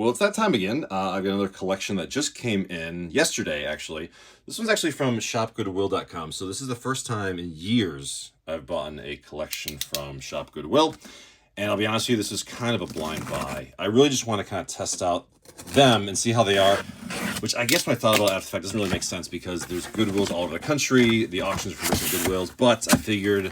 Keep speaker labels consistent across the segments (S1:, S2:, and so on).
S1: Well, it's that time again. I've got another collection that just came in yesterday, actually. This one's actually from shopgoodwill.com. So this is the first time in years I've bought a collection from Shop Goodwill. And I'll be honest with you, this is kind of a blind buy. I really just want to kind of test out them and see how they are, which I guess when I thought about it after the fact doesn't really make sense because there's Goodwills all over the country. The auctions are from different Goodwills, but I figured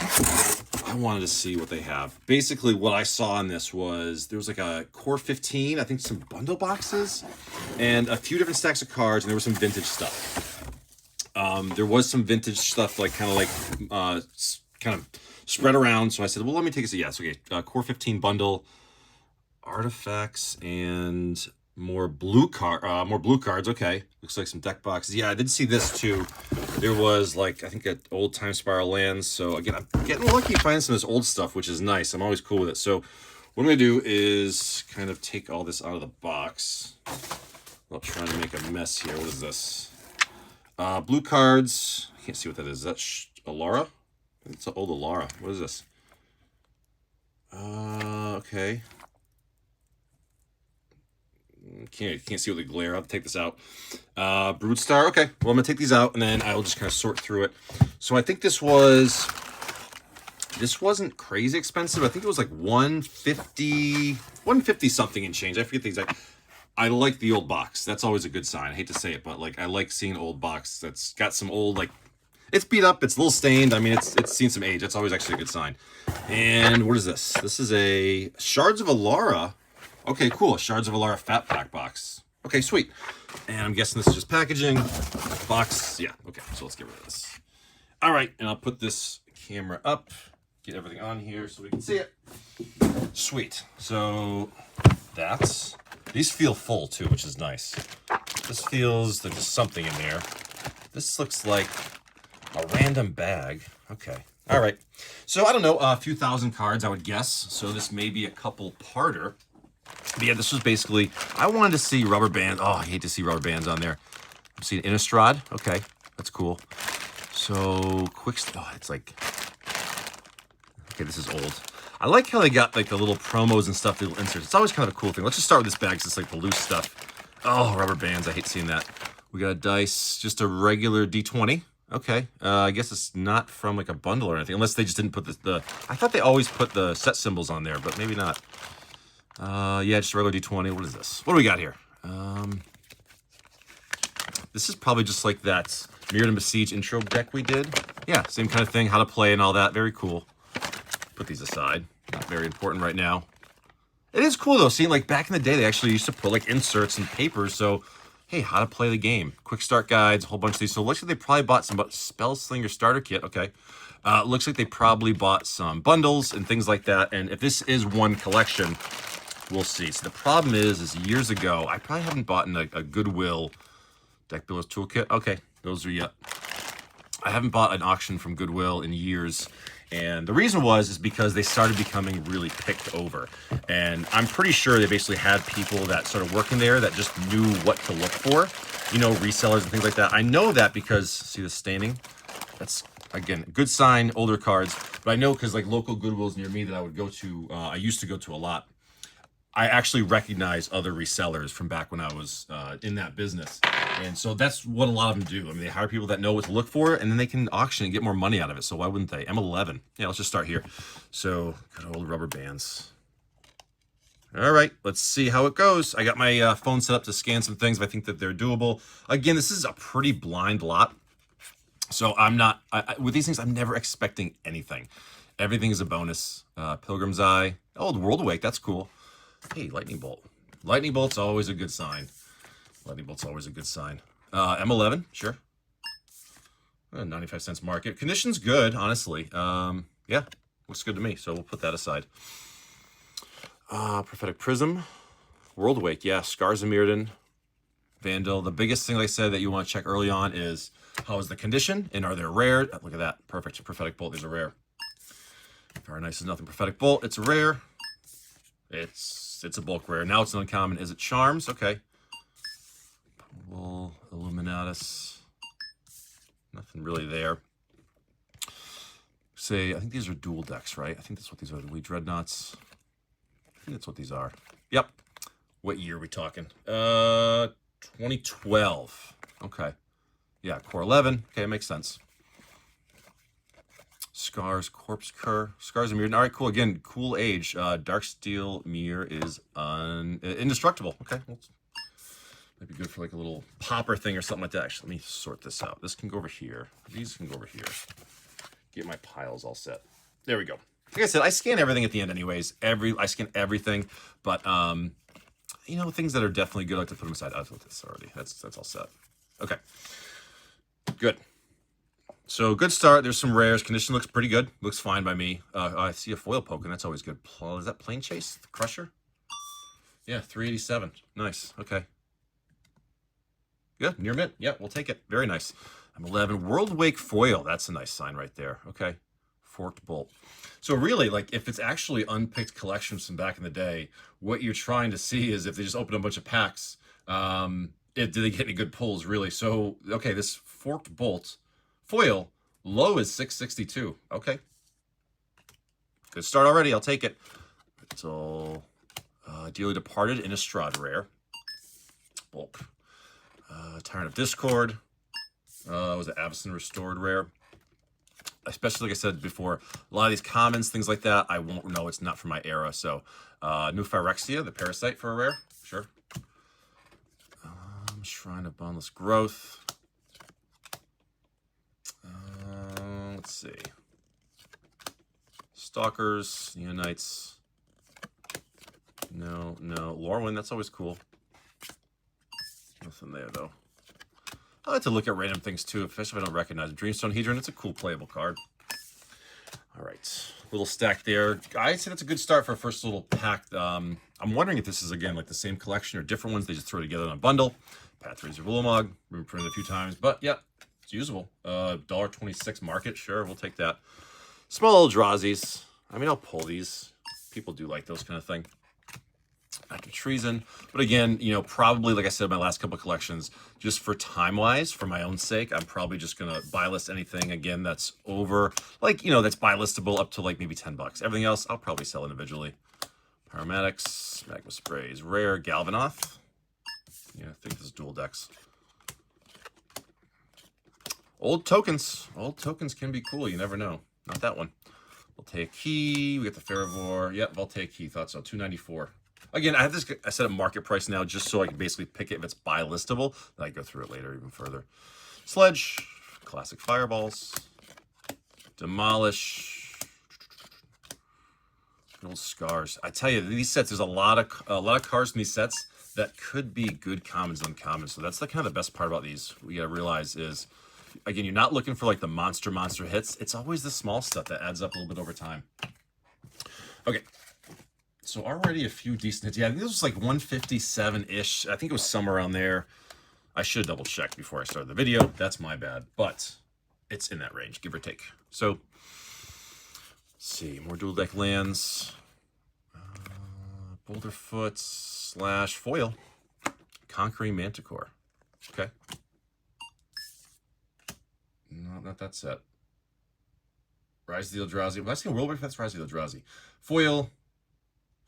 S1: I wanted to see what they have. Basically, what I saw in this was there was like a Core 15, I think some bundle boxes, and a few different stacks of cards, and there was some vintage stuff. There was some vintage stuff, like kind of spread around. So I said, well, let me take a see. Yes, okay. Core 15 bundle, artifacts, and more blue cards. Okay, looks like some deck boxes. Yeah, I did see this too. There was like I think an old Time Spiral Lands. So again, I'm getting lucky finding some of this old stuff, which is nice. I'm always cool with it. So what I'm gonna do is kind of take all this out of the box. I'm trying to make a mess here. What is this? Blue cards. I can't see what that is. Is that Alara? I think it's an old Alara. What is this? Okay. Can't see with the glare. I'll take this out. Broodstar. Okay. Well, I'm gonna take these out and then I'll just kind of sort through it. So I think this wasn't crazy expensive. I think it was like 150 something and change. I forget the exact. I like the old box. That's always a good sign. I hate to say it, but like I like seeing an old box that's got some old, like it's beat up, it's a little stained. I mean, it's seen some age. That's always actually a good sign. And what is this? This is a Shards of Alara. Okay, cool. Shards of Alara Fat Pack box. Okay, sweet. And I'm guessing this is just packaging. Box. Yeah, okay. So let's get rid of this. All right, and I'll put this camera up, get everything on here so we can see it. Sweet. So that's... These feel full too, which is nice. This feels there's just something in there. This looks like a random bag. Okay. All right. So I don't know, a few thousand cards, I would guess. So this may be a couple parter. But yeah, this was basically, I wanted to see rubber bands. Oh, I hate to see rubber bands on there. I'm seeing Innistrad. Okay, that's cool. So it's like, okay, this is old. I like how they got like the little promos and stuff, the little inserts. It's always kind of a cool thing. Let's just start with this bag because it's like the loose stuff. Oh, rubber bands. I hate seeing that. We got a dice, just a regular D20. Okay. I guess it's not from like a bundle or anything, unless they just didn't put the I thought they always put the set symbols on there, but maybe not. Yeah, just a regular D20. What is this? What do we got here? This is probably just like that Mirror and Besiege intro deck we did. Yeah, same kind of thing, how to play and all that. Very cool. Put these aside. Not very important right now. It is cool though, seeing like back in the day, they actually used to put like inserts and papers. So, hey, how to play the game. Quick start guides, a whole bunch of these. So it looks like they probably bought some Spellslinger starter kit. Okay. Looks like they probably bought some bundles and things like that. And if this is one collection, we'll see. So the problem is years ago, I probably haven't bought a Goodwill deck builders toolkit. Okay, those are yet. I haven't bought an auction from Goodwill in years. And the reason is because they started becoming really picked over. And I'm pretty sure they basically had people that started working there that just knew what to look for, you know, resellers and things like that. I know that because, see the staining? That's, again, a good sign, older cards. But I know because like local Goodwills near me that I would go to, I used to go to a lot. I actually recognize other resellers from back when I was in that business. And so that's what a lot of them do. I mean, they hire people that know what to look for, and then they can auction and get more money out of it. So why wouldn't they? M11. Yeah, let's just start here. So, good old rubber bands. All right, let's see how it goes. I got my phone set up to scan some things if I think that they're doable. Again, this is a pretty blind lot. So I'm not, with these things, I'm never expecting anything. Everything is a bonus. Pilgrim's Eye. Oh, the World Awake, that's cool. Hey, Lightning Bolt. Lightning Bolt's always a good sign. Lightning Bolt's always a good sign. M11, sure. 95 cents market. Condition's good, honestly. Yeah, looks good to me, so we'll put that aside. Prophetic Prism. World Awake, yeah. Scars of Mirrodin. Vandal. The biggest thing, like I said, that you want to check early on is how is the condition, and are they rare? Look at that. Perfect. Prophetic Bolt, there's a rare. Very nice is nothing. Prophetic Bolt, it's a rare. It's a bulk rare. Now it's an uncommon. Is it Charms? Okay. Illuminatus. Nothing really there. Say, I think these are dual decks, right? I think that's what these are. The Dreadnoughts. I think that's what these are. Yep. What year are we talking? 2012. Okay. Yeah, core 11. Okay, makes sense. Scars, Corpse Cur, Scars and Mirror. All right, cool. Again, cool age. Dark Steel Mirror is indestructible. Okay, well, might be good for like a little popper thing or something like that. Actually, let me sort this out. This can go over here. These can go over here. Get my piles all set. There we go. Like I said, I scan everything at the end anyways. I scan everything, but you know, things that are definitely good, I like to put them aside. I've looked at this already. That's all set. Okay. Good. So good start. There's some rares. Condition looks pretty good. Looks fine by me. I see a foil poking. That's always good. Is that Plane Chase? Crusher? Yeah, 387. Nice. Okay. Good. Near mint. Yeah, we'll take it. Very nice. I'm 11. World Wake foil. That's a nice sign right there. Okay. Forked bolt. So really, like, if it's actually unpicked collections from back in the day, what you're trying to see is if they just open a bunch of packs, did they get any good pulls, really? So, okay, this forked bolt foil, low is 662. Okay. Good start already. I'll take it. It's all Dearly Departed, Innistrad rare. Bulk. Tyrant of Discord. Was it Avacyn Restored rare? Especially, like I said before, a lot of these commons, things like that, I won't know. It's not from my era. So, New Phyrexia, the Parasite for a rare. Sure. Shrine of Boundless Growth. Let's see. Stalkers, Neonites. No. Lorwyn, that's always cool. Nothing there, though. I like to look at random things, too, especially if I don't recognize them. Dreamstone Hedron, it's a cool playable card. All right. Little stack there. I'd say that's a good start for a first little pack. I'm wondering if this is, again, like the same collection or different ones. They just throw together in a bundle. Pathrazer Ulamog. Been printed a few times, but yeah, it's usable. $1.26 market. Sure, we'll take that. Small Eldrazi's. I mean, I'll pull these. People do like those kind of thing. Act of Treason. But again, you know, probably, like I said, my last couple of collections, just for time-wise, for my own sake, I'm probably just going to buy list anything, again, that's over, like, you know, that's buy listable up to, like, maybe $10. Everything else, I'll probably sell individually. Pyromatics, Magma Sprays, Rare, Galvanoth. Yeah, I think this is dual decks. Old tokens. Old tokens can be cool. You never know. Not that one. Voltaic Key. We got the Fervor. Yep, Voltaic Key. Thought so. $2.94. Again, I have this. I set a market price now just so I can basically pick it if it's buy listable. Then I go through it later even further. Sledge. Classic Fireballs. Demolish. Old Scars. I tell you, these sets. There's a lot of cards in these sets that could be good commons and uncommons. So that's the kind of the best part about these. We gotta realize is, again, you're not looking for like the monster hits. It's always the small stuff that adds up a little bit over time. Okay, so already a few decent hits. Yeah, I think this was like 157-ish. I think it was somewhere around there. I should double check before I started the video. That's my bad, but it's in that range, give or take. So, let's see, more dual deck lands. Boulderfoot / foil. Conquering Manticore. Okay. No, not that set. Rise of the Eldrazi. Well, I see World War, that's Rise of the Eldrazi. Foil,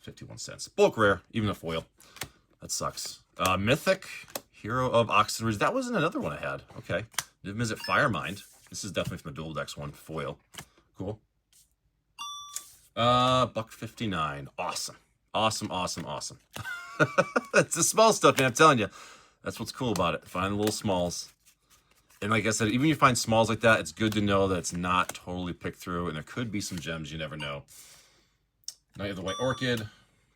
S1: 51 cents. Bulk rare, even a foil. That sucks. Mythic, Hero of Oxenridge. That wasn't another one I had. Okay. Didn't visit Firemind. This is definitely from the dual decks one. Foil. Cool. $1.59. Awesome. Awesome. It's the small stuff, man. I'm telling you. That's what's cool about it. Find the little smalls. And like I said, even if you find smalls like that, it's good to know that it's not totally picked through, and there could be some gems, you never know. Night of the White Orchid.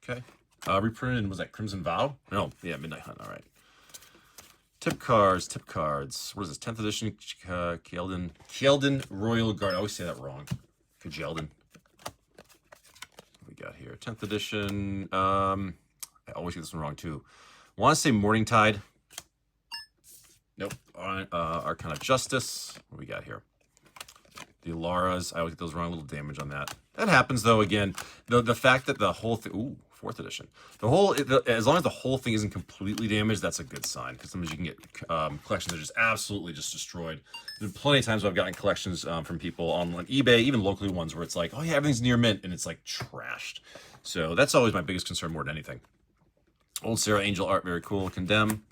S1: Okay. Reprinted, was that Crimson Vow? No, yeah, Midnight Hunt, all right. Tip cards. What is this, 10th edition Kjeldin Royal Guard. I always say that wrong. Kjeldin. What we got here? 10th edition. I always get this one wrong, too. I want to say Morningtide. Nope. Arcana Justice. What do we got here? The Alaras. I always get those wrong. A little damage on that. That happens, though, again. The fact that the whole thing... Ooh, 4th edition. As long as the whole thing isn't completely damaged, that's a good sign. Because sometimes you can get collections that are just absolutely just destroyed. There's been plenty of times where I've gotten collections from people on eBay, even locally ones, where it's like, oh, yeah, everything's near mint, and it's, like, trashed. So that's always my biggest concern more than anything. Old Sarah Angel art, very cool. Condemn.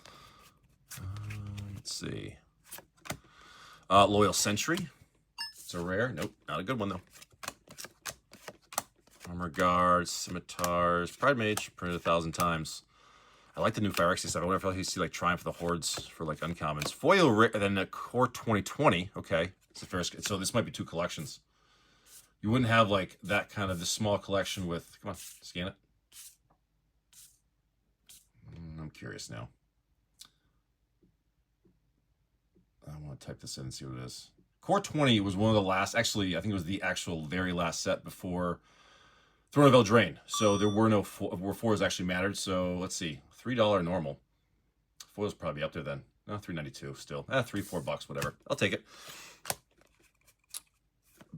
S1: Let's see. Loyal Sentry. It's a rare. Nope, not a good one, though. Armor Guard, Scimitars, Pride Mage, printed 1,000 times. I like the new Phyrexia stuff. I wonder if you see like Triumph of the Hordes for like uncommons. Foil rare, then a Core 2020. Okay, it's a fair. So this might be 2 collections. You wouldn't have like that kind of the small collection with. Come on, scan it. I'm curious now. I want to type this in and see what it is. Core 20 was one of the last. Actually, I think it was the actual very last set before Throne of Eldraine. So there were no where fours actually mattered. So let's see, $3 normal. Foil's probably up there then. No, $3.92 still. $3-4, whatever. I'll take it.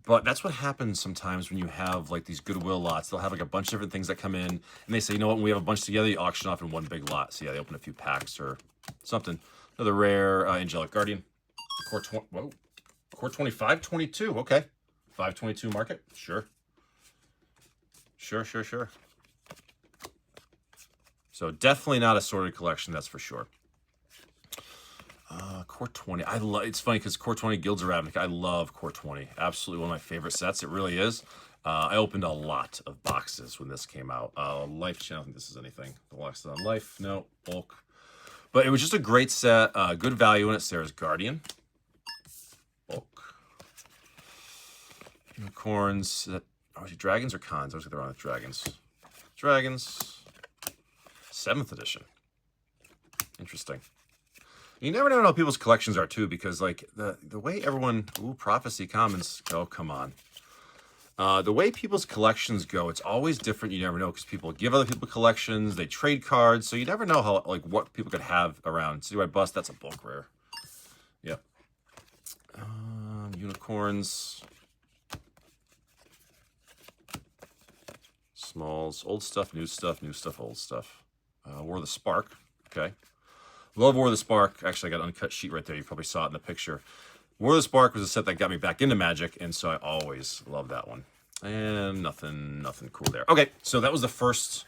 S1: But that's what happens sometimes when you have like these Goodwill lots. They'll have like a bunch of different things that come in, and they say, you know what, when we have a bunch together, you auction off in one big lot. So yeah, they open a few packs or something. Another rare Angelic Guardian. Core 20. Whoa. Core 25, 22. Okay. 522 market. Sure. Sure. So definitely not a sorted collection, that's for sure. Core 20. It's funny because Core 20 Guilds of Ravnica. I love Core 20. Absolutely one of my favorite sets. It really is. I opened a lot of boxes when this came out. Life Channel. I don't think this is anything. The box on Life. No. Bulk. But it was just a great set. Good value in it. Sarah's Guardian. Bulk. Unicorns. Oh, is it dragons or cons? I was going to throw on the dragons. Dragons. 7th edition. Interesting. You never know how people's collections are too, because like the way everyone Prophecy Commons. Oh, come on. The way people's collections go, it's always different. You never know because people give other people collections, they trade cards, so you never know how like what people could have around. See, I bust. That's a bulk rare. Yep. Unicorns. Smalls. Old stuff, new stuff, old stuff. War of the Spark. Okay. Love War of the Spark. Actually, I got an uncut sheet right there. You probably saw it in the picture. War of the Spark was a set that got me back into Magic, and so I always love that one. And nothing cool there. Okay, so that was the first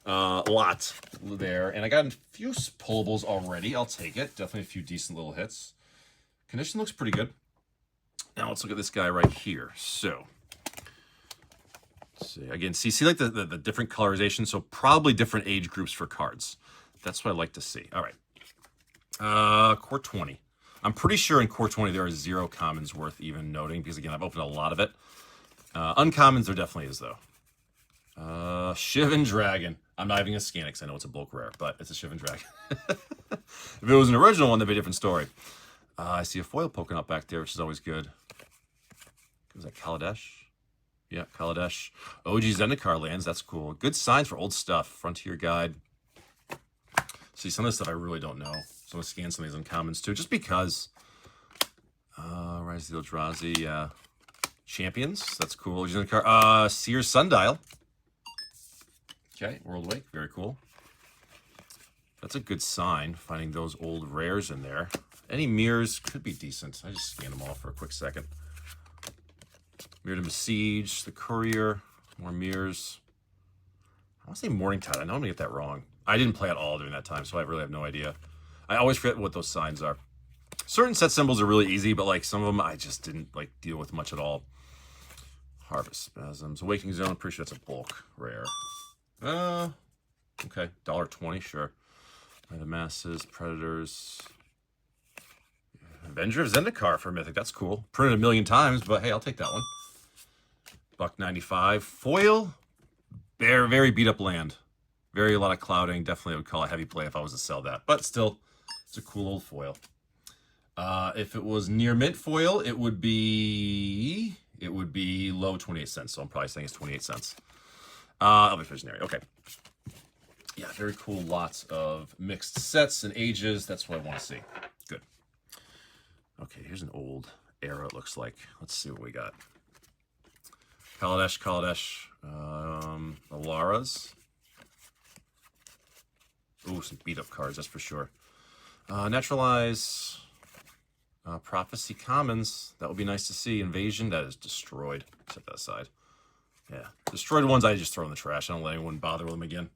S1: lot there, and I got a few pullables already. I'll take it. Definitely a few decent little hits. Condition looks pretty good. Now let's look at this guy right here. So, let's see again. See like the different colorization. So probably different age groups for cards. That's what I like to see. All right. Core 20. I'm pretty sure in Core 20 there are 0 commons worth even noting, because again, I've opened a lot of it. Uncommons there definitely is though. Shivan Dragon. I'm not even gonna scan it because I know it's a bulk rare, but it's a Shivan Dragon. If it was an original one, that'd be a different story. I see a foil poking up back there, which is always good. Is that Kaladesh? Yeah, Kaladesh. OG Zendikar lands. That's cool. Good signs for old stuff. Frontier Guide. See, some of this stuff I really don't know. So I'm going to scan some of these uncommons too, just because. Rise of the Eldrazi. Champions. That's cool. Seer's Sundial. Okay, World Wake. Very cool. That's a good sign, finding those old rares in there. Any mirrors could be decent. I just scanned them all for a quick second. Mirror to Besiege. The Courier. More mirrors. I want to say Morningtide. I know I'm going to get that wrong. I didn't play at all during that time, so I really have no idea. I always forget what those signs are. Certain set symbols are really easy, but like some of them I just didn't like deal with much at all. Harvest Spasms. Awakening Zone. Pretty sure that's a bulk rare. Okay. $1.20, sure. The Masses. Predators. Avenger of Zendikar for Mythic. That's cool. Printed 1,000,000 times, but hey, I'll take that one. $1.95. Foil. Very beat up land. Very a lot of clouding. Definitely I would call it heavy play if I was to sell that. But still, it's a cool old foil. If it was near mint foil, it would be low 28 cents. So I'm probably saying it's 28 cents. I'll be visionary. Okay. Yeah, very cool. Lots of mixed sets and ages. That's what I want to see. Good. Okay, here's an old era, it looks like. Let's see what we got. Kaladesh. Alaras. Ooh, some beat-up cards, that's for sure. Naturalize. Prophecy Commons. That would be nice to see. Invasion. That is destroyed. Set that aside. Yeah. Destroyed ones I just throw in the trash. I don't let anyone bother with them again.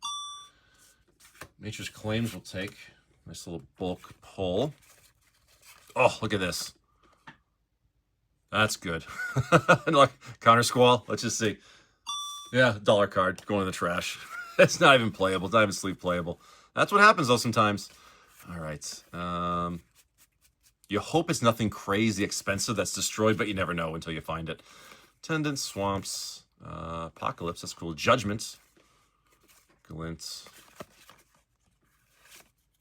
S1: Nature's Claims will take. Nice little bulk pull. Oh, look at this. That's good. Like Counter Squall. Let's just see. Yeah, dollar card going in the trash. It's not even playable. It's not even sleeve playable. That's what happens though sometimes. All right. You hope it's nothing crazy expensive that's destroyed, but you never know until you find it. Tendons, Swamps, Apocalypse. That's cool. Judgment. Glint.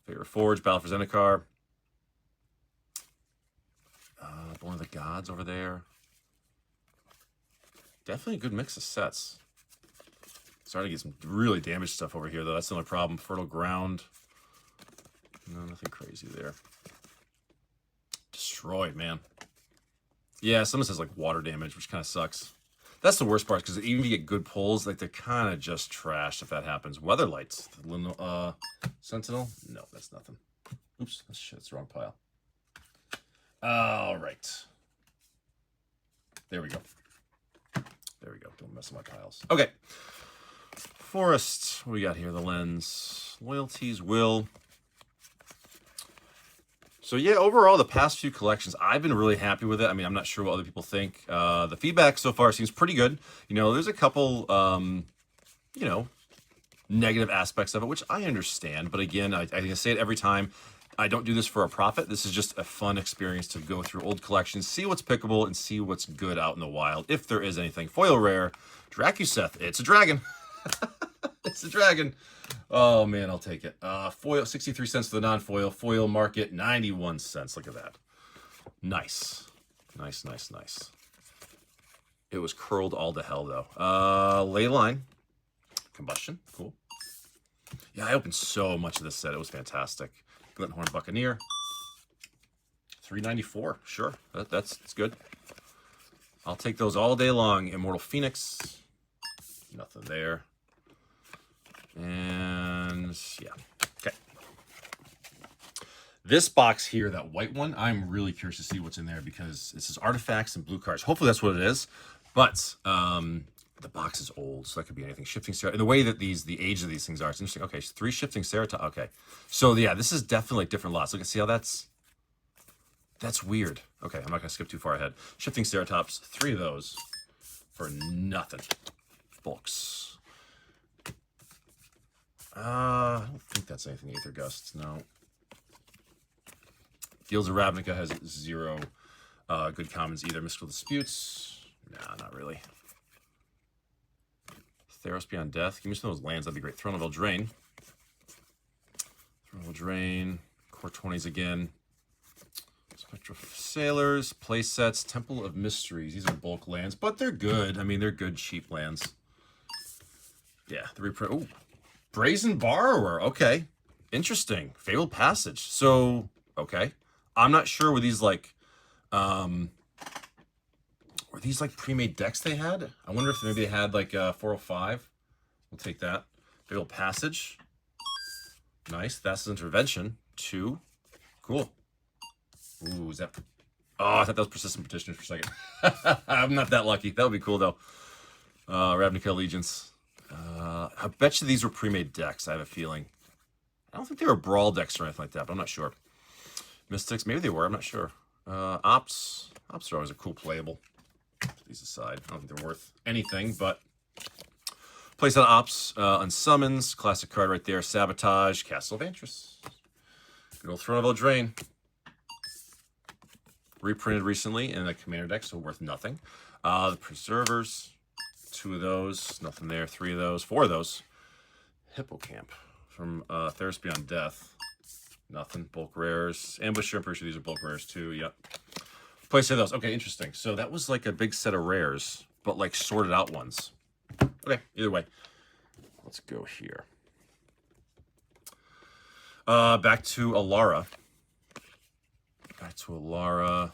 S1: Favorite Forge. Battle for Zendikar. Born of the Gods over there. Definitely a good mix of sets. Starting to get some really damaged stuff over here, though. That's the only problem. Fertile Ground. No, nothing crazy there. Destroyed, man. Yeah, some says like water damage, which kind of sucks. That's the worst part, because even if you get good pulls, like they're kind of just trash if that happens. Weatherlights. Sentinel? No, that's nothing. Oops, that's the wrong pile. All right. There we go. There we go. Don't mess with my piles. Okay. Forest. What we got here? The Lens. Loyalties. Will. So yeah, overall, the past few collections, I've been really happy with it. I mean, I'm not sure what other people think. The feedback so far seems pretty good. You know, there's a couple, you know, negative aspects of it, which I understand. But again, I say it every time. I don't do this for a profit. This is just a fun experience to go through old collections, see what's pickable, and see what's good out in the wild, if there is anything. Foil rare, Dracuseth. It's a dragon. It's a dragon. Oh, man, I'll take it. Foil, 63 cents for the non-foil. Foil market, 91 cents. Look at that. Nice. Nice, nice, nice. It was curled all to hell, though. Leyline. Combustion. Cool. Yeah, I opened so much of this set. It was fantastic. Glinthorn Buccaneer. $3.94. Sure. That's good. I'll take those all day long. Immortal Phoenix. Nothing there. And yeah. Okay. This box here, that white one, I'm really curious to see what's in there because this is artifacts and blue cards. Hopefully that's what it is. But the box is old, so that could be anything. Shifting Ceratops. The way that the age of these things are, it's interesting. Okay, 3 Shifting Ceratops. Okay. So yeah, this is definitely different lots. Look, see how that's weird. Okay, I'm not gonna skip too far ahead. Shifting Ceratops, 3 of those for nothing. Bulks. I don't think that's anything. Aether Gusts, no. Fields of Ravnica has 0 good commons either. Mystical Disputes. Nah, not really. Theros Beyond Death. Give me some of those lands. That'd be great. Throne of Eldraine. Throne of Eldraine. Core 20s again. Spectral Sailors. Play sets. Temple of Mysteries. These are bulk lands, but they're good. I mean, they're good, cheap lands. Yeah, the reprint. Ooh. Brazen Borrower. Okay. Interesting. Fabled Passage. So, okay. I'm not sure were these like pre-made decks they had? I wonder if maybe they had like 405. We'll take that. Fabled Passage. Nice. That's Intervention. 2. Cool. Ooh, is that... Oh, I thought that was Persistent Petitioner for a second. I'm not that lucky. That would be cool, though. Ravnica Allegiance. I bet you these were pre-made decks, I have a feeling. I don't think they were Brawl decks or anything like that, but I'm not sure. Mystics, maybe they were. I'm not sure. Ops. Ops are always a cool playable. Put these aside. I don't think they're worth anything, but... Place on Ops, Unsummons. Classic card right there. Sabotage. Castle of Antris. Good old Throne of Eldraine. Reprinted recently in a commander deck, so worth nothing. The Preservers. 2 of those. Nothing there. 3 of those. 4 of those. Hippocamp from Theros Beyond Death. Nothing. Bulk rares. Ambusher. I'm pretty sure these are bulk rares too. Yep. Place of those. Okay, interesting. So that was like a big set of rares, but like sorted out ones. Okay, either way. Let's go here. Back to Alara. Back to Alara.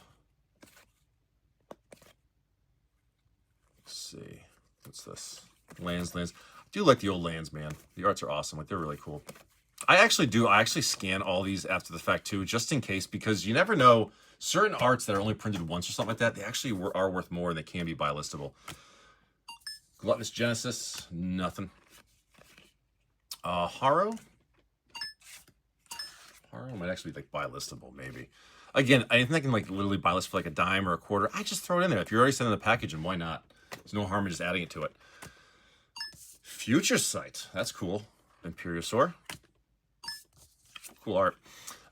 S1: Let's see. What's this? Lands. I do like the old lands, man. The arts are awesome. Like, they're really cool. I actually do. I actually scan all these after the fact, too, just in case, because you never know. Certain arts that are only printed once or something like that, they actually are worth more and they can be buy listable. Gluttonous Genesis, nothing. Harrow. Sparrow might actually be like buy listable, maybe. Again, anything I can like literally buy list for like a dime or a quarter, I just throw it in there. If you're already sending the package, and why not? There's no harm in just adding it to it. Future Sight, that's cool. Imperiosaur. Cool art.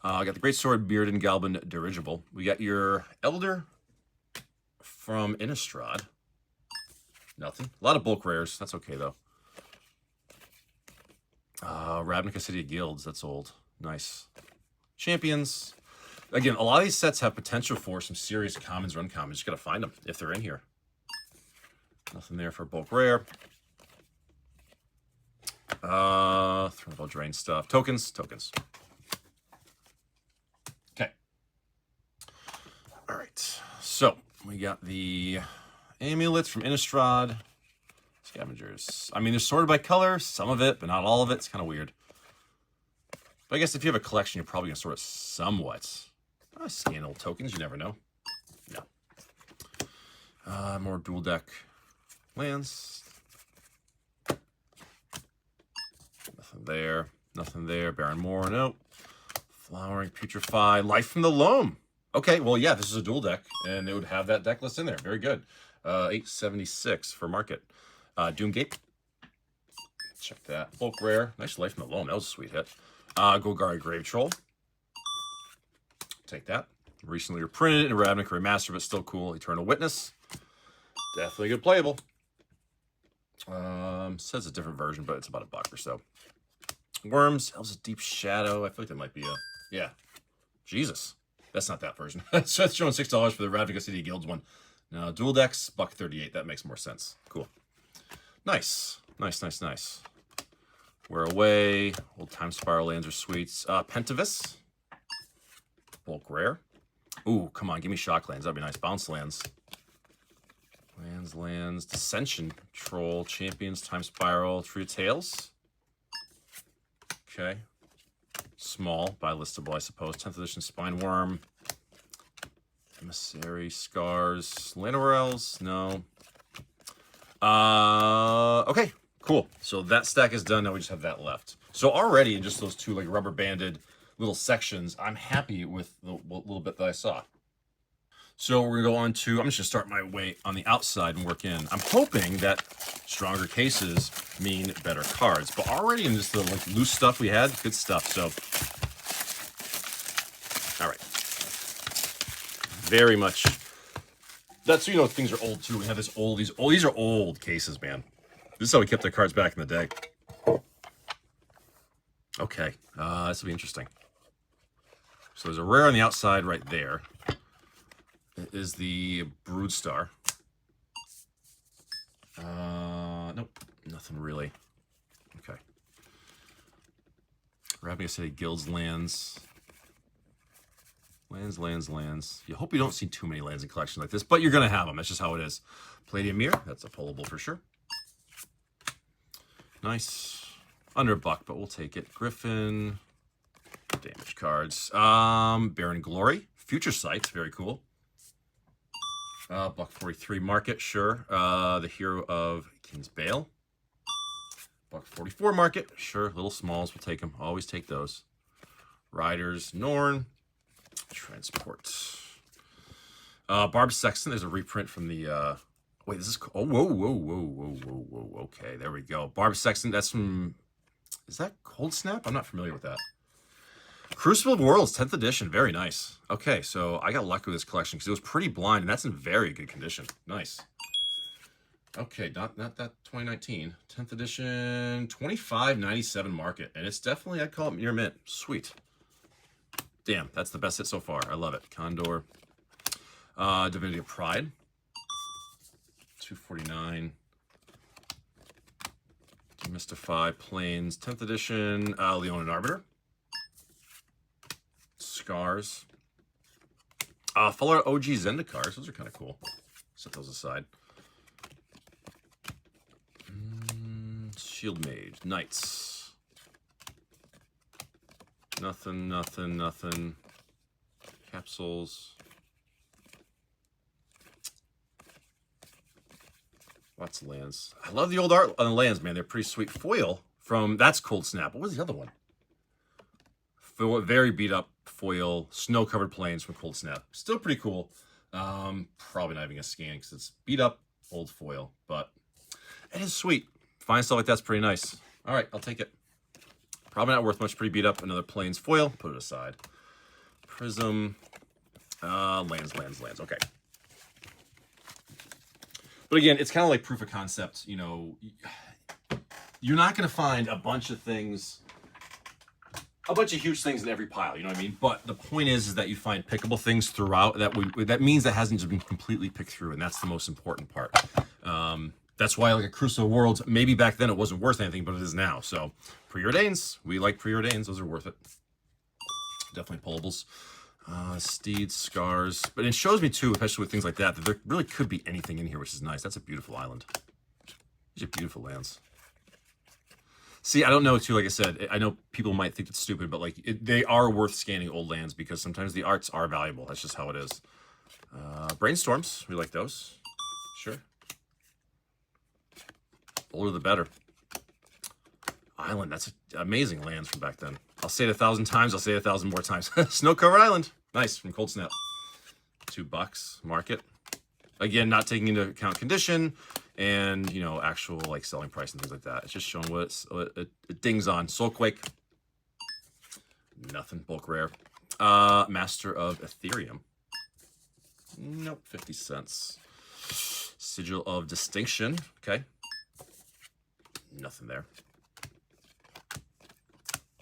S1: I got the Great Sword, Bearded Galban Dirigible. We got your Elder from Innistrad. Nothing. A lot of bulk rares. That's okay, though. Ravnica City of Guilds. That's old. Nice. Champions. Again, a lot of these sets have potential for some serious commons or uncommons. Just got to find them if they're in here. Nothing there for bulk rare. Throwable drain stuff. Tokens. Okay. All right. So we got the amulets from Innistrad. Scavengers. I mean, they're sorted by color, some of it, but not all of it. It's kind of weird. But I guess if you have a collection, you're probably going to sort it somewhat. Scan old tokens, you never know. No. More dual deck lands. Nothing there. Baron Moore, nope. Flowering, Putrefy, Life from the Loam. Okay, well, yeah, this is a dual deck, and it would have that deck list in there. Very good. 876 for market. Doomgate. Check that. Bulk rare. Nice Life from the Loam. That was a sweet hit. Golgari Grave Troll. Take that. Recently reprinted in Ravnica Remastered, but still cool. Eternal Witness. Definitely good playable. Says a different version, but it's about $1 or so. Worms, Elves of Deep Shadow. I feel like that might be a... Yeah. Jesus. That's not that version. So that's showing $6 for the Ravnica City Guilds one. Now, dual decks, $1.38. That makes more sense. Cool. Nice. Nice. We're away. Old Time Spiral lands are sweets. Pentavis. Bulk rare. Ooh, come on. Give me shock lands. That'd be nice. Bounce lands. Lands. Dissension. Troll. Champions. Time Spiral. Tree of Tales. Okay. Small. Buy listable, I suppose. 10th edition Spine Worm. Emissary. Scars. Llanowar. No. Okay. Cool. So that stack is done. Now we just have that left. So already in just those two like rubber banded little sections, I'm happy with the little bit that I saw. So we're gonna go on to, I'm just gonna start my way on the outside and work in. I'm hoping that stronger cases mean better cards, but already in just the like loose stuff we had, good stuff. So, all right, very much. That's, you know, things are old too. We have these are old cases, man. This is how we kept their cards back in the day. Okay, this will be interesting. So there's a rare on the outside right there. It is the Broodstar. Nope, nothing really. Okay. Ravnica City Guilds lands. Lands. You hope you don't see too many lands in collections like this, but you're going to have them. That's just how it is. Palladium Mirror, that's a pullable for sure. Nice. Under $1, but we'll take it. Griffin. Damage cards. Baron Glory. Future Sight, very cool. $1.43 market, sure. The Hero of King's Bale. $1.44 market, sure. Little smalls, we'll take them. Always take those. Riders, Norn. Transport. Barb Sexton, there's a reprint from the... wait, this is... Oh, whoa. Okay, there we go. Barb Sexton, that's from... Is that Cold Snap? I'm not familiar with that. Crucible of Worlds, 10th edition. Very nice. Okay, so I got lucky with this collection because it was pretty blind, and that's in very good condition. Nice. Okay, not that 2019. 10th edition, $25.97 market. And it's definitely, I'd call it near mint. Sweet. Damn, that's the best hit so far. I love it. Condor. Divinity of Pride. $2.49. Demystify Plains, 10th edition. Leonin Arbiter. Scars. Fallout OG Zendikars. Those are kind of cool. Set those aside. Shield Mage. Knights. Nothing. Capsules. Lots of lands. I love the old art on the lands, man. They're pretty sweet. Foil from... That's Cold Snap. What was the other one? very beat up foil, snow-covered plains from Cold Snap. Still pretty cool. Probably not even a scan because it's beat up old foil, but it is sweet. Fine stuff like that's pretty nice. All right, I'll take it. Probably not worth much, pretty beat up. Another plains foil, put it aside. Prism, lands. Okay. But again, it's kind of like proof of concept. You know, you're not going to find a bunch of things, a bunch of huge things in every pile. You know what I mean? But the point is that you find pickable things throughout. That means that hasn't just been completely picked through, and that's the most important part. That's why, like a Crusoe World, maybe back then it wasn't worth anything, but it is now. So preordains, we like preordains; those are worth it. Definitely pullables. Steeds, scars, but it shows me too, especially with things like that, that there really could be anything in here, which is nice. That's a beautiful island. These are beautiful lands. See, I don't know too. Like I said, I know people might think it's stupid, but like they are worth scanning old lands because sometimes the arts are valuable. That's just how it is. Brainstorms, we like those. Sure. Older the better. Island, that's amazing lands from back then. I'll say it 1,000 times. I'll say it 1,000 more times. Snow-covered island, nice from Cold Snap. $2 market. Again, not taking into account condition and actual like selling price and things like that. It's just showing what it dings on. Soulquake, nothing. Bulk rare. Master of Ethereum. Nope, 50 cents. Sigil of Distinction. Okay. Nothing there.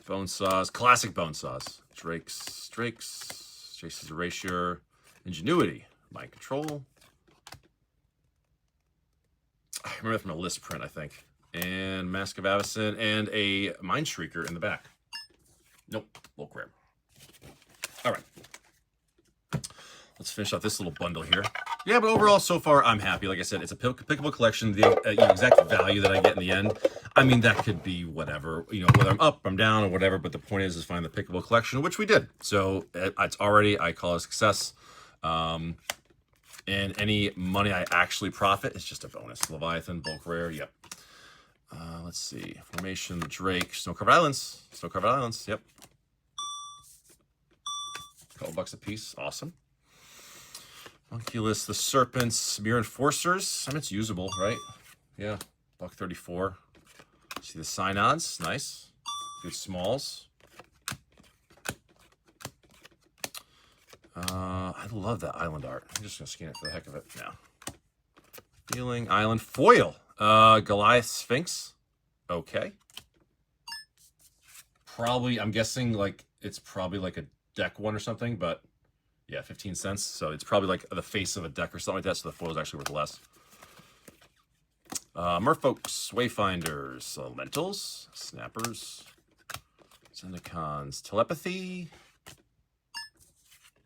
S1: Bone Saws, classic Bone Saws. Drake's Jace's Erasure, Ingenuity, Mind Control. I remember that from a list print, I think. And Mask of Avacyn and a Mind Shrieker in the back. Nope, bulk rare. All right. Let's finish off this little bundle here. Yeah, but overall, so far, I'm happy. Like I said, it's a pickable collection. The exact value that I get in the end, I mean, that could be whatever, whether I'm up, I'm down, or whatever. But the point is find the pickable collection, which we did. So it's already, I call it a success. And any money I actually profit is just a bonus. Leviathan, bulk rare, yep. Let's see. Formation, Drake, Snow-Covered Islands. Snow-Covered Islands, yep. Couple bucks a piece, awesome. Unculus, the Serpents, Mirror Enforcers. I mean, it's usable, right? Yeah, $1.34. See the Synods, nice. Good smalls. I love that island art. I'm just gonna scan it for the heck of it now. Dealing Island foil. Goliath Sphinx. Okay. Probably, I'm guessing like it's probably like a deck one or something, but yeah, 15 cents. So it's probably like the face of a deck or something like that. So the foil is actually worth less. Merfolks, Wayfinders, Elementals, Snappers, Zendikons, Telepathy.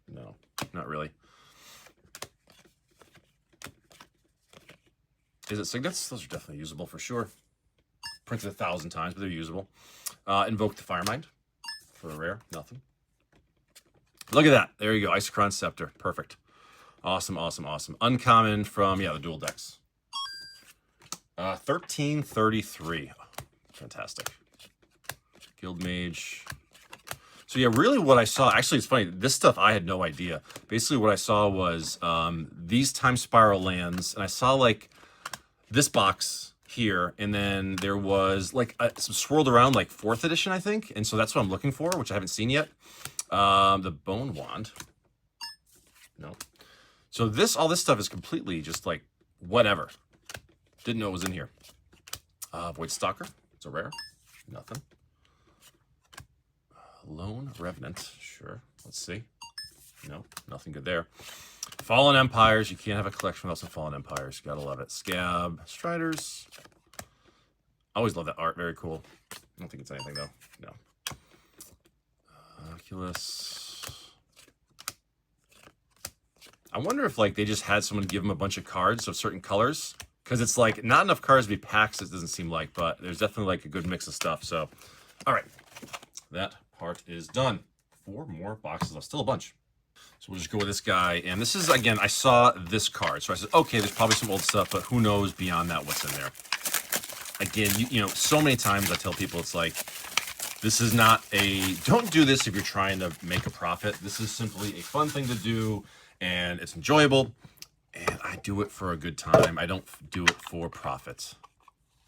S1: No, not really. Is it Signets? Those are definitely usable for sure. Printed 1,000 times, but they're usable. Invoke the Firemind for a rare. Nothing. Look at that. There you go. Isochron Scepter. Perfect. Awesome, awesome, awesome. Uncommon from, the dual decks. 1333. Fantastic. Guildmage. So yeah, really what I saw, actually it's funny, this stuff I had no idea. Basically what I saw was these Time Spiral lands, and I saw like this box here, and then there was like some swirled around like 4th edition, I think. And so that's what I'm looking for, which I haven't seen yet. The Bone Wand. No. So all this stuff is completely just like whatever. Didn't know it was in here. Void Stalker. It's a rare. Nothing. Lone Revenant. Sure. Let's see. No, nothing good there. Fallen Empires. You can't have a collection without some Fallen Empires. You gotta love it. Scab. Striders. I always love that art. Very cool. I don't think it's anything though. No. Oculus. I wonder if like they just had someone give them a bunch of cards of certain colors, because it's like not enough cards to be packs. It doesn't seem like, but there's definitely like a good mix of stuff. So, all right, that part is done. 4 more boxes. Still a bunch. So we'll just go with this guy. And this is, again, I saw this card. So I said, okay, there's probably some old stuff, but who knows beyond that what's in there. Again, so many times I tell people it's like, This is not a, don't do this if you're trying to make a profit. This is simply a fun thing to do, and it's enjoyable, and I do it for a good time. I don't do it for profit.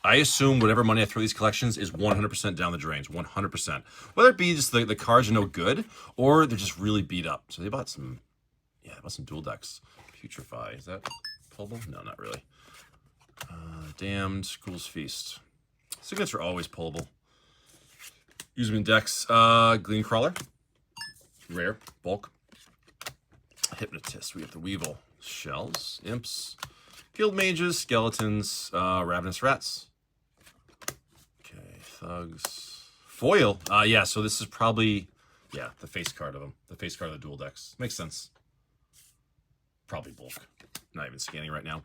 S1: I assume whatever money I throw these collections is 100% down the drains, 100%. Whether it be just the cards are no good, or they're just really beat up. So they bought some, yeah, they bought some dual decks. Putrefy, is that pullable? No, not really. Damned, Ghoul's Feast. Signets are always pullable. Use them in decks. Glean Crawler, rare, bulk. Hypnotist, we have the Weevil. Shells, Imps, Guild Mages, Skeletons, Ravenous Rats. Okay, Thugs. Foil, yeah, so this is probably, yeah, the face card of them. The face card of the dual decks. Makes sense. Probably bulk. Not even scanning right now.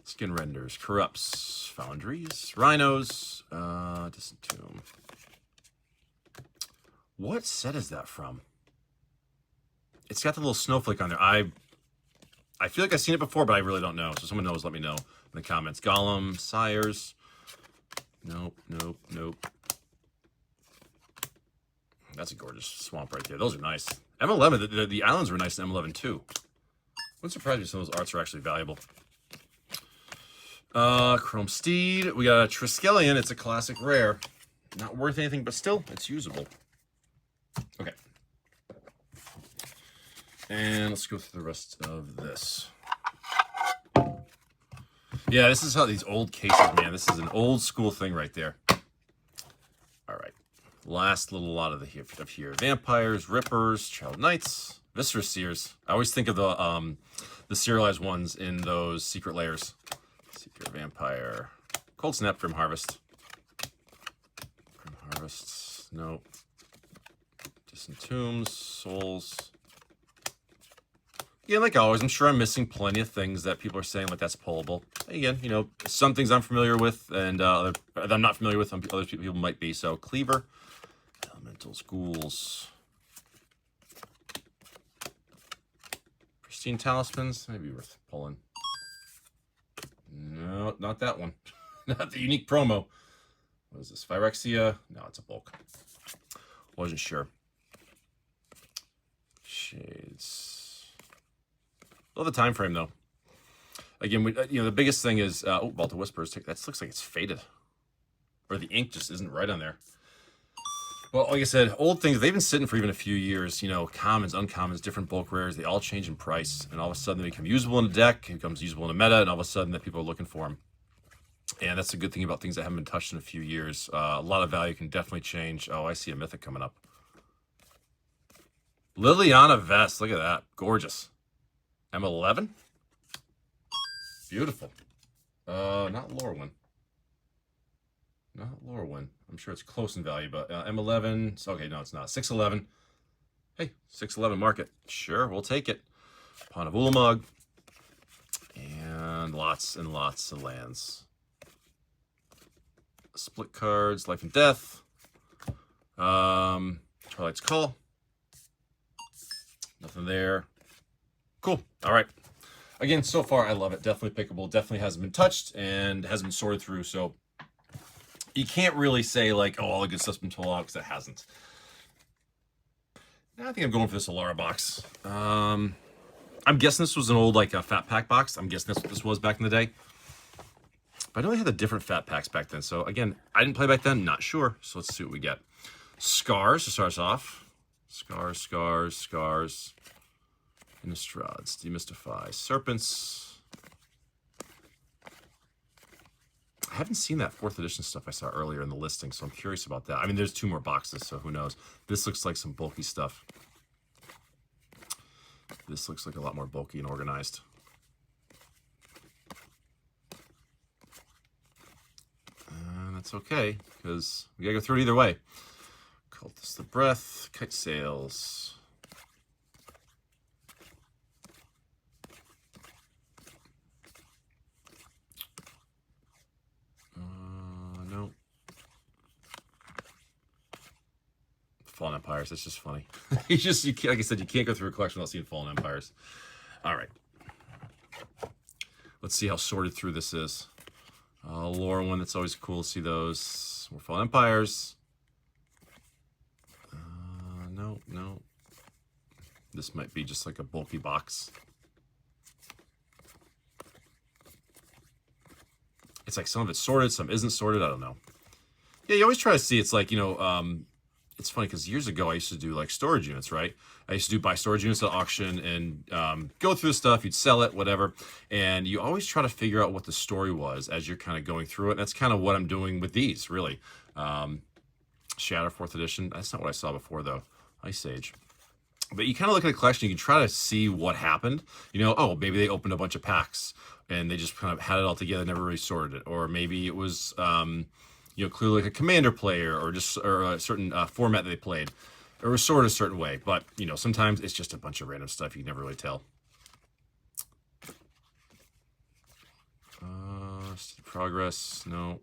S1: Skin Renders, Corrupts, Foundries, Rhinos, Distant Tomb. What set is that from? It's got the little snowflake on there. I feel like I've seen it before, but I really don't know. So someone knows, let me know in the comments. Golem, Sires. Nope, nope, nope. That's a gorgeous swamp right there. Those are nice. M11, the islands were nice in M11 too. Wouldn't surprise me if some of those arts are actually valuable. Chrome Steed. We got a Triskelion. It's a classic rare. Not worth anything, but still, it's usable. Okay. And let's go through the rest of this. Yeah, this is how these old cases, man. This is an old school thing right there. All right. Last little lot of here. Vampires, Rippers, Child Knights, Viscera Seers. I always think of the serialized ones in those secret layers. Secret Vampire. Cold Snap, Grim Harvest. Grim Harvest. Nope. Distant Tombs, Souls. Again, like always, I'm sure I'm missing plenty of things that people are saying like that's pullable. Again, you know, some things I'm familiar with and that I'm not familiar with, other people might be. So Cleaver, Elementals, Ghouls, Pristine Talismans, maybe worth pulling. No, not that one. Not the unique promo. What is this? Phyrexia? No, it's a bulk. Wasn't sure. Shades. Love the time frame though. Again, the biggest thing is Vault of Whispers. That looks like it's faded, or the ink just isn't right on there. Well, like I said, old things, they've been sitting for even a few years. You know, commons, uncommons, different bulk rares, they all change in price, and all of a sudden they become usable in a deck, it becomes usable in a meta, and all of a sudden that people are looking for them. And that's the good thing about things that haven't been touched in a few years. A lot of value can definitely change. Oh, I see a Mythic coming up. Liliana Vest, look at that, gorgeous. M11? Beautiful. Not Lorwyn. Not Lorwyn. I'm sure it's close in value, but M11. Okay, no, it's not. 611. Hey, 611 market. Sure, we'll take it. Pawn of Ulamog. And lots of lands. Split cards, Life and Death. Twilight's Call. Nothing there. Cool. All right. Again, so far, I love it. Definitely pickable. Definitely hasn't been touched and hasn't been sorted through. So you can't really say, like, oh, all the good stuff's been told out, because it hasn't. Now I think I'm going for this Alara box. I'm guessing this was an old, like, a Fat Pack box. I'm guessing that's what this was back in the day. But I know they had the different Fat Packs back then. So, again, I didn't play back then. Not sure. So let's see what we get. Scars to start us off. Scars, Scars, Scars. Innistrades, Demystify, Serpents. I haven't seen that 4th edition stuff I saw earlier in the listing, so I'm curious about that. I mean, there's 2 more boxes, so who knows. This looks like some bulky stuff. This looks like a lot more bulky and organized. And that's okay, because we gotta go through it either way. Cultist the Breath, Kite Sails. No. Fallen Empires, that's just funny. Like I said, you can't go through a collection without seeing Fallen Empires. All right. Let's see how sorted through this is. Lore one, that's always cool to see those. More Fallen Empires. No, no. This might be just like a bulky box. It's like some of it's sorted, some isn't sorted. I don't know. Yeah, you always try to see. It's like, it's funny because years ago I used to do like storage units, right? I used to buy storage units at auction and go through the stuff. You'd sell it, whatever. And you always try to figure out what the story was as you're kind of going through it. And that's kind of what I'm doing with these, really. Shatter 4th edition. That's not what I saw before, though. Ice Age. But you kind of look at a collection, you can try to see what happened. Oh, maybe they opened a bunch of packs and they just kind of had it all together, never really sorted it. Or maybe it was, clearly like a commander player or a certain format that they played. Or was sorted a certain way. But, sometimes it's just a bunch of random stuff. You can never really tell. Progress, no.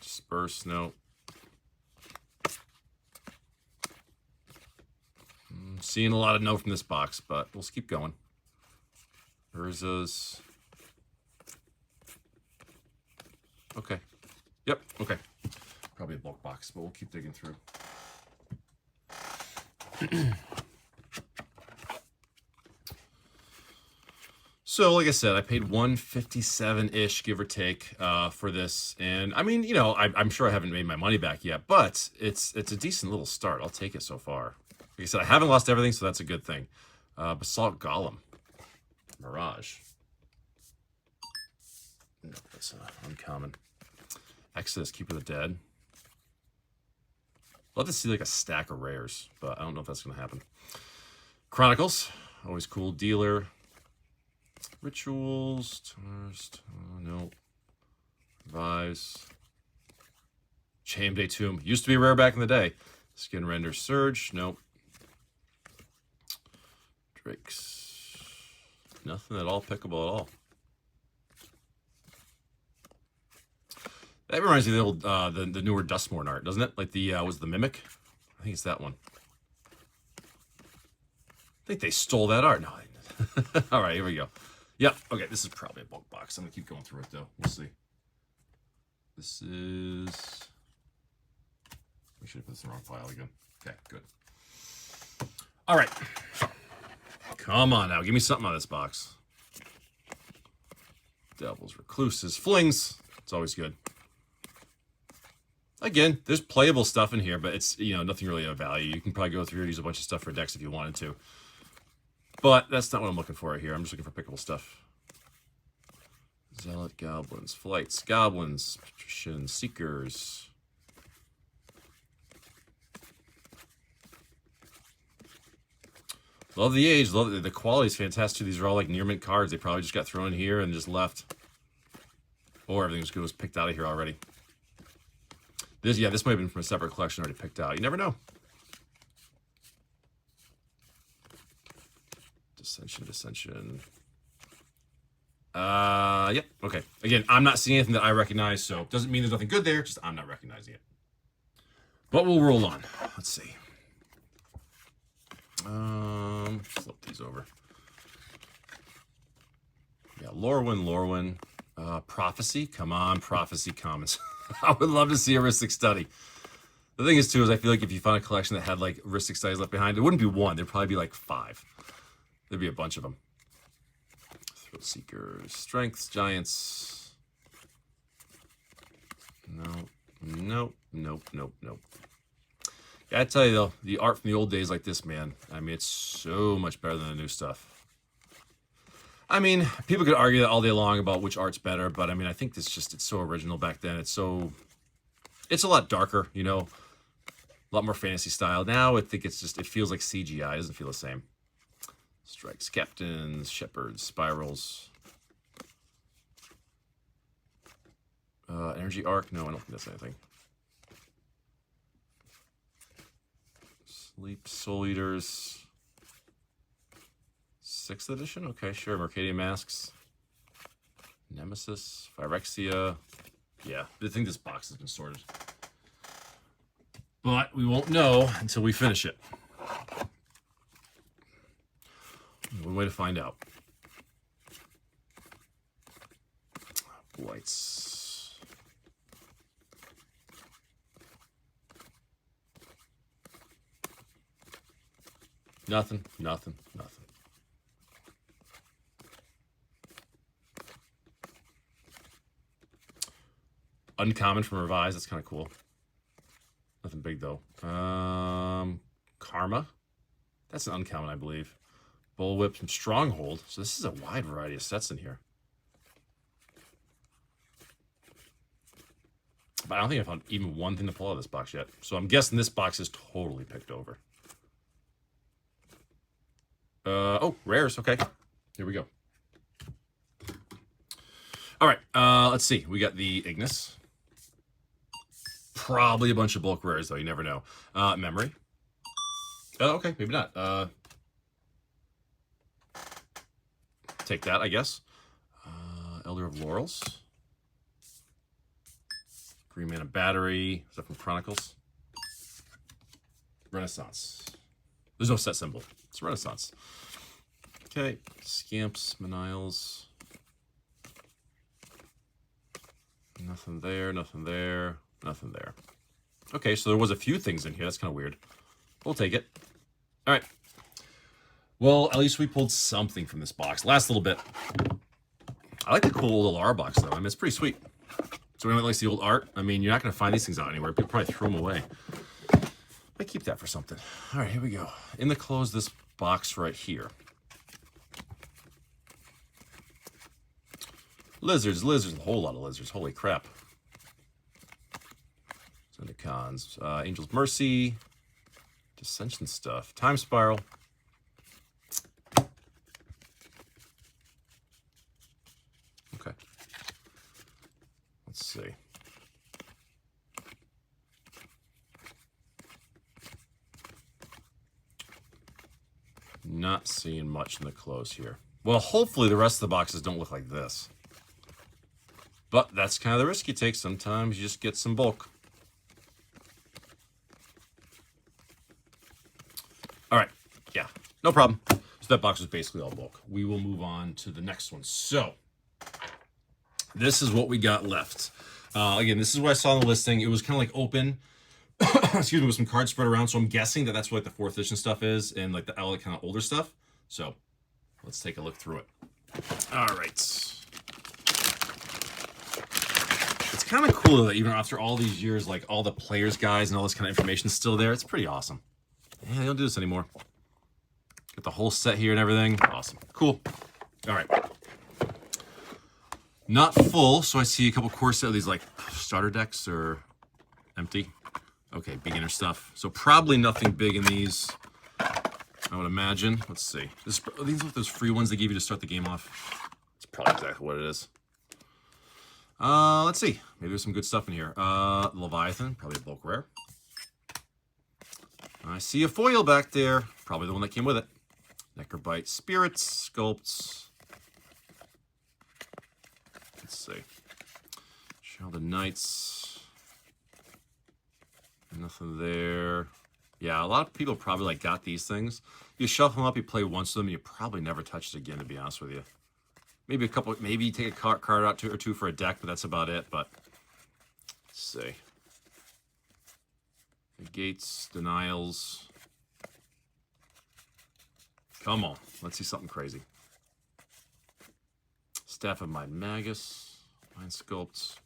S1: Disperse, no. Seeing a lot of no from this box, but we'll keep going. Urza's. Okay. Yep, okay. Probably a bulk box, but we'll keep digging through. So, like I said, I paid $157-ish, give or take, for this. And, I mean, I'm sure I haven't made my money back yet, but it's a decent little start. I'll take it so far. Like I said, I haven't lost everything, so that's a good thing. Basalt Golem. Mirage. No, that's uncommon. Exodus, Keeper of the Dead. I'd love to see like a stack of rares, but I don't know if that's going to happen. Chronicles. Always cool. Dealer. Rituals. Tourist. Oh, no. Revives. Chain Day Tomb. Used to be rare back in the day. Skin Render Surge. Nope. Drakes. Nothing at all pickable at all. That reminds me of the old, the newer Dustmorn art, doesn't it? Like was the Mimic? I think it's that one. I think they stole that art. No, I didn't. All right, here we go. Yep. Okay, this is probably a bulk box. I'm gonna keep going through it though. We'll see. This is. We should have put this in the wrong file again. Okay, good. All right. Come on now. Give me something out of this box. Devils, Recluses, Flings. It's always good. Again, there's playable stuff in here, but it's, nothing really of value. You can probably go through here and use a bunch of stuff for decks if you wanted to. But that's not what I'm looking for right here. I'm just looking for pickable stuff. Zealot, Goblins, Flights, Goblins, Patrician, Seekers. Love the age. Love the quality is fantastic. These are all like near mint cards. They probably just got thrown in here and just left. Or everything was picked out of here already. This might have been from a separate collection already picked out. You never know. Dissension. Yep, okay. Again, I'm not seeing anything that I recognize, so it doesn't mean there's nothing good there, just I'm not recognizing it. But we'll roll on. Let's see. Flip these over. Yeah, Lorwyn. Prophecy. Come on, Prophecy Commons. I would love to see a Ristic Study. The thing is, too, is I feel like if you found a collection that had, like, Ristic Studies left behind, it wouldn't be one. There'd probably be, like, 5. There'd be a bunch of them. Thrill Seekers. Strengths. Giants. Nope. Yeah, I tell you, though, the art from the old days like this, man, I mean, it's so much better than the new stuff. I mean, people could argue that all day long about which art's better, but I mean, I think it's so original back then. It's a lot darker, a lot more fantasy style. Now I think it feels like CGI. It doesn't feel the same. Strikes, Captains, Shepherds, Spirals. Energy Arc? No, I don't think that's anything. Sleep, Soul Eaters. 6th edition? Okay, sure. Mercadian Masks. Nemesis. Phyrexia. Yeah, I think this box has been sorted. But we won't know until we finish it. One way to find out. Blights. Nothing, nothing, nothing. Uncommon from Revised. That's kind of cool. Nothing big, though. Karma. That's an uncommon, I believe. Bullwhip from Stronghold. So this is a wide variety of sets in here. But I don't think I found even one thing to pull out of this box yet. So I'm guessing this box is totally picked over. Oh, rares. Okay. Here we go. All right. Let's see. We got the Ignis. Probably a bunch of bulk rares, though. You never know. Memory. Oh, okay. Maybe not. Take that, I guess. Elder of Laurels. Green Mana Battery. Is that from Chronicles? Renaissance. There's no set symbol. It's Renaissance. Okay. Scamps, Maniles. Nothing there, nothing there, nothing there. Okay, so there was a few things in here. That's kind of weird. We'll take it. All right. Well, at least we pulled something from this box. Last little bit. I like the cool little R box, though. I mean, it's pretty sweet. So anyone likes the old art? I mean, you're not going to find these things out anywhere. People probably throw them away. I keep that for something. All right, here we go. In the close, this box right here. Lizards, lizards, a whole lot of lizards. Holy crap. Zendikons. Angel's Mercy. Dissension stuff. Time Spiral. Okay. Let's see. Not seeing much in the close here. Well, hopefully the rest of the boxes don't look like this. But that's kind of the risk you take. Sometimes you just get some bulk. All right. Yeah, no problem. So that box was basically all bulk. We will move on to the next one. So this is what we got left. Again, this is what I saw on the listing. It was kind of like open. Excuse me, with some cards spread around. So I'm guessing that that's what like the 4th edition stuff is and like the kind of older stuff. So let's take a look through it. All right. It's kind of cool that even after all these years, like all the players' guides and all this kind of information is still there. It's pretty awesome. Yeah, they don't do this anymore. Got the whole set here and everything. Awesome. Cool. All right. Not full, so I see a couple core set of these like starter decks or empty. Okay, beginner stuff. So probably nothing big in these, I would imagine. Let's see. Are these those free ones they give you to start the game off? It's probably exactly what it is. Let's see. Maybe there's some good stuff in here. Leviathan, probably a bulk rare. I see a foil back there. Probably the one that came with it. Necrobite Spirits, Sculpts. Let's see. Child of Knights. Nothing there. Yeah, a lot of people probably like got these things. You shuffle them up, you play once of them, and you probably never touch it again, to be honest with you. Maybe a couple, maybe you take a card out or two for a deck, but that's about it. But let's see. Negates, denials. Come on, let's see something crazy. Staff of Mind Magus, Mind Sculpts.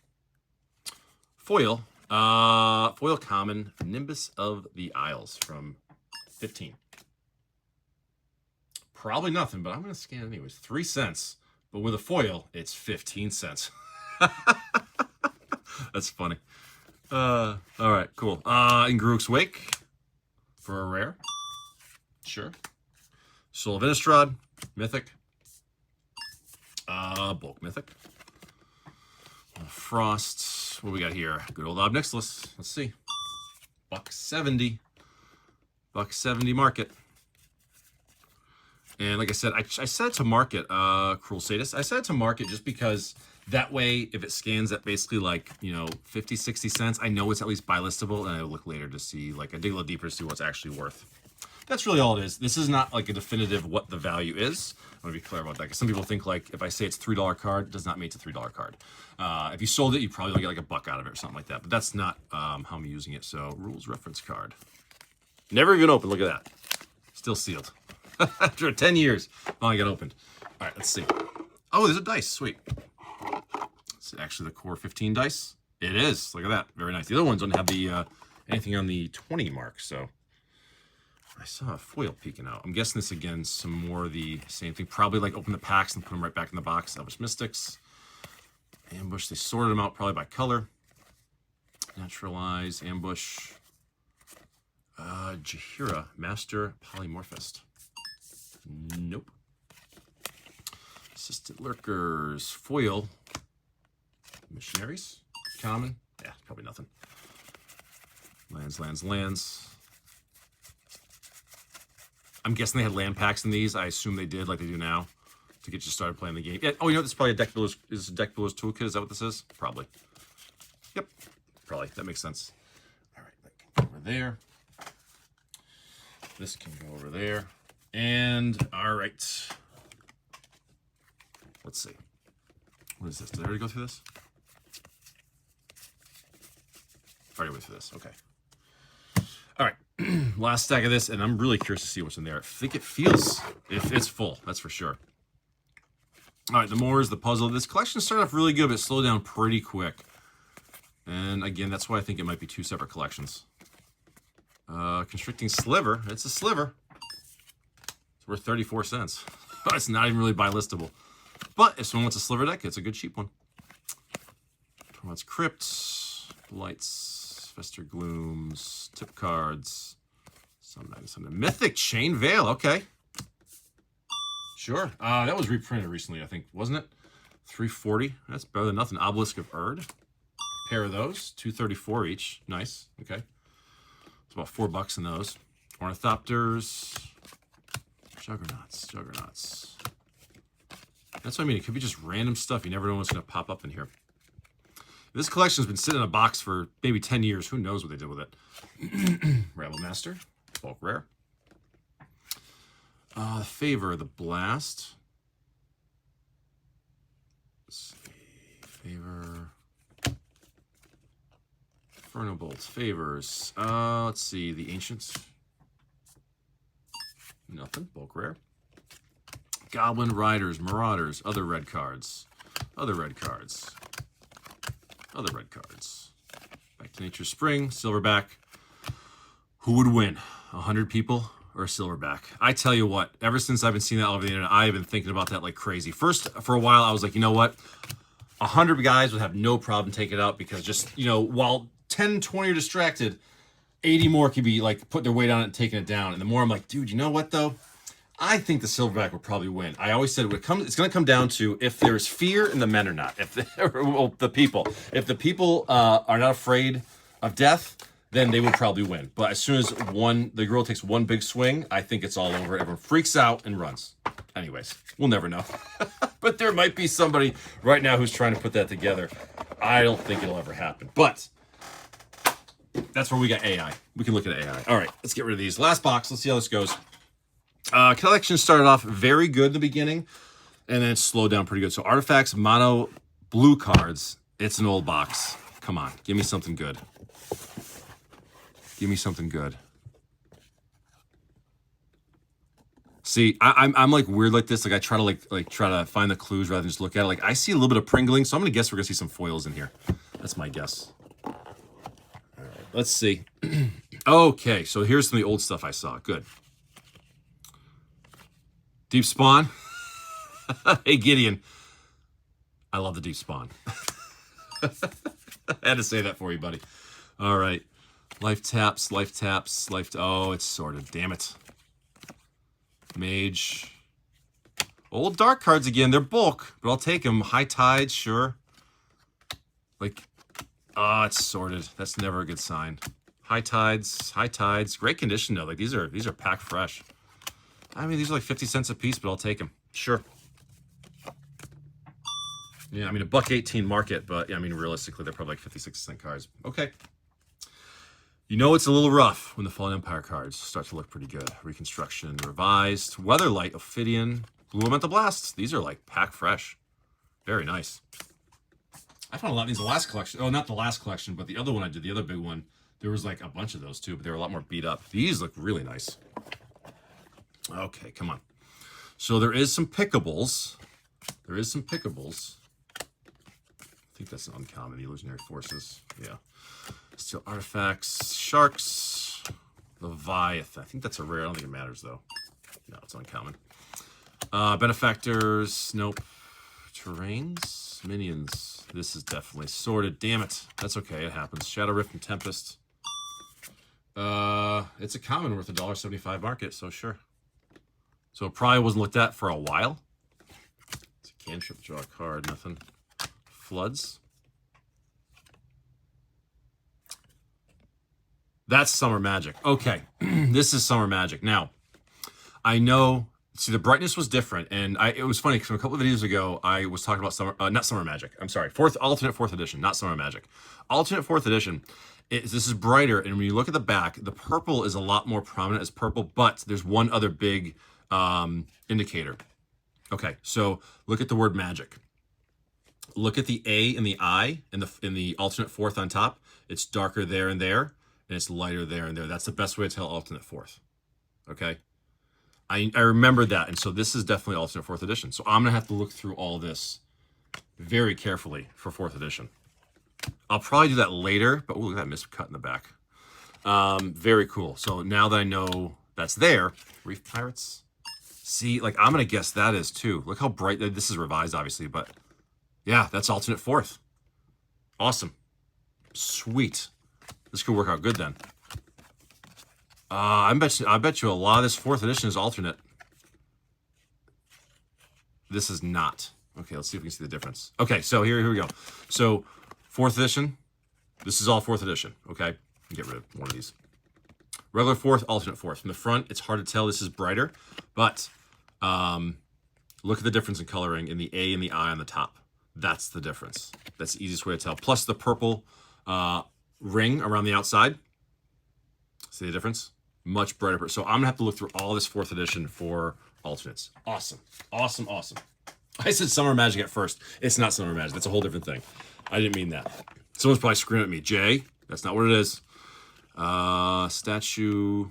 S1: Foil. Foil common, Nimbus of the Isles from 15. Probably nothing, but I'm going to scan it anyways. 3 cents, but with a foil, it's 15 cents. That's funny. All right, cool. In Grook's Wake for a rare. Sure. Soul of Innistrad, Mythic. Bulk Mythic. Frost. What we got here? Good old Obnixilis. Let's see. $1.70. $1.70 market. And like I said, I set it to market, Cruel Sadist. I set it to market just because that way, if it scans at basically like, 50, 60 cents, I know it's at least buy listable, and I look later to see, like, I dig a little deeper to see what's actually worth. That's really all it is. This is not like a definitive what the value is. I want to be clear about that, because some people think like if I say it's $3 card, it does not mean it's a $3 card. If you sold it, you probably get like $1 out of it or something like that. But that's not how I'm using it. So rules reference card. Never even open. Look at that. It's Still sealed. After 10 years, finally got opened. All right, let's see. Oh, there's a dice. Sweet. It's actually the core 15 dice. It is. Look at that. Very nice. The other ones don't have the anything on the 20 mark, so I saw a foil peeking out. I'm guessing this again, some more of the same thing. Probably like open the packs and put them right back in the box. Elvish Mystics. Ambush. They sorted them out probably by color. Naturalize. Ambush. Jaheira. Master Polymorphist. Nope. Assistant Lurkers. Foil. Missionaries. Common. Yeah, probably nothing. Lands. I'm guessing they had land packs in these. I assume they did, like they do now, to get you started playing the game. Yeah. Oh, you know, this is probably a Deck Builder's, is a Deck Builder's Toolkit. Is that what this is? Probably. Yep. Probably. That makes sense. All right. That can go over there. This can go over there. And, all right. Let's see. What is this? Did I already go through this? Already went through this. Okay. All right. Last stack of this, and I'm really curious to see what's in there. I think it feels, it's full, that's for sure. All right, the Moors, the puzzle. This collection started off really good, but it slowed down pretty quick. And again, that's why I think it might be two separate collections. Constricting Sliver. It's a sliver. It's worth 34 cents. It's not even really buy listable. But if someone wants a sliver deck, it's a good cheap one. Torment's Crypt, Blights, Fester Glooms, Tip Cards, some Mythic Chain Veil. Okay. Sure. That was reprinted recently, I think, wasn't it? 340. That's better than nothing. Obelisk of Erd. A pair of those. 234 each. Nice. Okay. It's about $4 in those. Ornithopters. Juggernauts. That's what I mean. It could be just random stuff. You never know what's going to pop up in here. This collection has been sitting in a box for maybe 10 years. Who knows what they did with it? Rabble Master. Bulk Rare. Favor, the Blast. Let's see. Favor. Inferno Bolts. Favors. Let's see. The Ancients. Nothing. Bulk Rare. Goblin Riders. Marauders. Other red cards. Other red cards. Other red cards. Back to Nature Spring. Silverback. Who would win? 100 people or a silverback? I tell you what, ever since I've been seeing that all over the internet, I've been thinking about that like crazy. First, for a while, I was like, you know what? 100 guys would have no problem taking it out because just, you know, while 10, 20 are distracted, 80 more could be like putting their weight on it and taking it down. And the more I'm like, dude, you know what though? I think the silverback would probably win. I always said it's going to come down to if there's fear in the men or not. If the people are not afraid of death, then they would probably win. But as soon as the girl takes one big swing, I think it's all over. Everyone freaks out and runs. Anyways, we'll never know. But there might be somebody right now who's trying to put that together. I don't think it'll ever happen. But that's where we got AI. We can look at AI. All right, let's get rid of these. Last box. Let's see how this goes. Collection started off very good in the beginning, and then it slowed down pretty good. So Artifacts, Mono, Blue cards. It's an old box. Come on, give me something good. Give me something good. See, I'm like weird like this. Like I try to try to find the clues rather than just look at it. Like I see a little bit of pringling, so I'm gonna guess we're gonna see some foils in here. That's my guess. All right, let's see. Okay, so here's some of the old stuff I saw. Good. Deep Spawn. Hey, Gideon. I love the Deep Spawn. I had to say that for you, buddy. All right. Life taps. Oh, it's sorted. Damn it. Mage. Old dark cards again. They're bulk, but I'll take them. High Tides, sure. It's sorted. That's never a good sign. High Tides. Great condition, though. Like, these are packed fresh. I mean, these are like 50 cents a piece, but I'll take them. Sure. Yeah, I mean, $1.18 market, but yeah, I mean, realistically, they're probably like 56-cent cards. Okay. You know it's a little rough when the Fallen Empire cards start to look pretty good. Reconstruction, Revised, Weatherlight, Ophidian, Blue Elemental Blast. These are like pack fresh. Very nice. I found a lot of these in the last collection. Oh, not the last collection, but the other one I did, the other big one. There was like a bunch of those too, but they were a lot more beat up. These look really nice. Okay, come on. So there is some pickables. There is some pickables. I think that's an uncommon. The illusionary forces. Yeah. Steel artifacts. Sharks. Leviathan. I think that's a rare. I don't think it matters, though. No, it's uncommon. Benefactors. Nope. Terrains. Minions. This is definitely sorted. Damn it. That's okay. It happens. Shadow Rift and Tempest. It's a common worth $1.75 market, so sure. So it probably wasn't looked at for a while. It's a cantrip, draw a card, nothing. Floods. That's Summer Magic. Okay, this is Summer Magic. Now, I know, see, the brightness was different, and it was funny because a couple of videos ago, I was talking about not Summer Magic. I'm sorry, alternate fourth edition, not Summer Magic. Alternate fourth edition. This is brighter, and when you look at the back, the purple is a lot more prominent as purple, but there's one other big indicator. Okay, so look at the word magic. Look at the A and the I in the alternate fourth on top. It's darker there and there, and it's lighter there and there. That's the best way to tell alternate fourth. Okay, I remember that, and so this is definitely alternate fourth edition. So I'm gonna have to look through all this very carefully for fourth edition. I'll probably do that later, but look at that miscut in the back. Very cool. So now that I know that's there, Reef Pirates. See, like I'm gonna guess that is too. Look how bright. This is revised, obviously, but yeah, that's alternate fourth. Awesome. Sweet. This could work out good then. I bet you a lot of this fourth edition is alternate. This is not. Okay, let's see if we can see the difference. Okay, so here we go. So fourth edition, this is all fourth edition, okay? Get rid of one of these. Regular fourth, alternate fourth. From the front, it's hard to tell. This is brighter, but look at the difference in coloring in the A and the I on the top. That's the difference. That's the easiest way to tell. Plus the purple ring around the outside. See the difference? Much brighter. So I'm going to have to look through all this fourth edition for alternates. Awesome. Awesome, awesome. I said Summer Magic at first. It's not Summer Magic. That's a whole different thing. I didn't mean that. Someone's probably screaming at me. Jay, that's not what it is. Statue.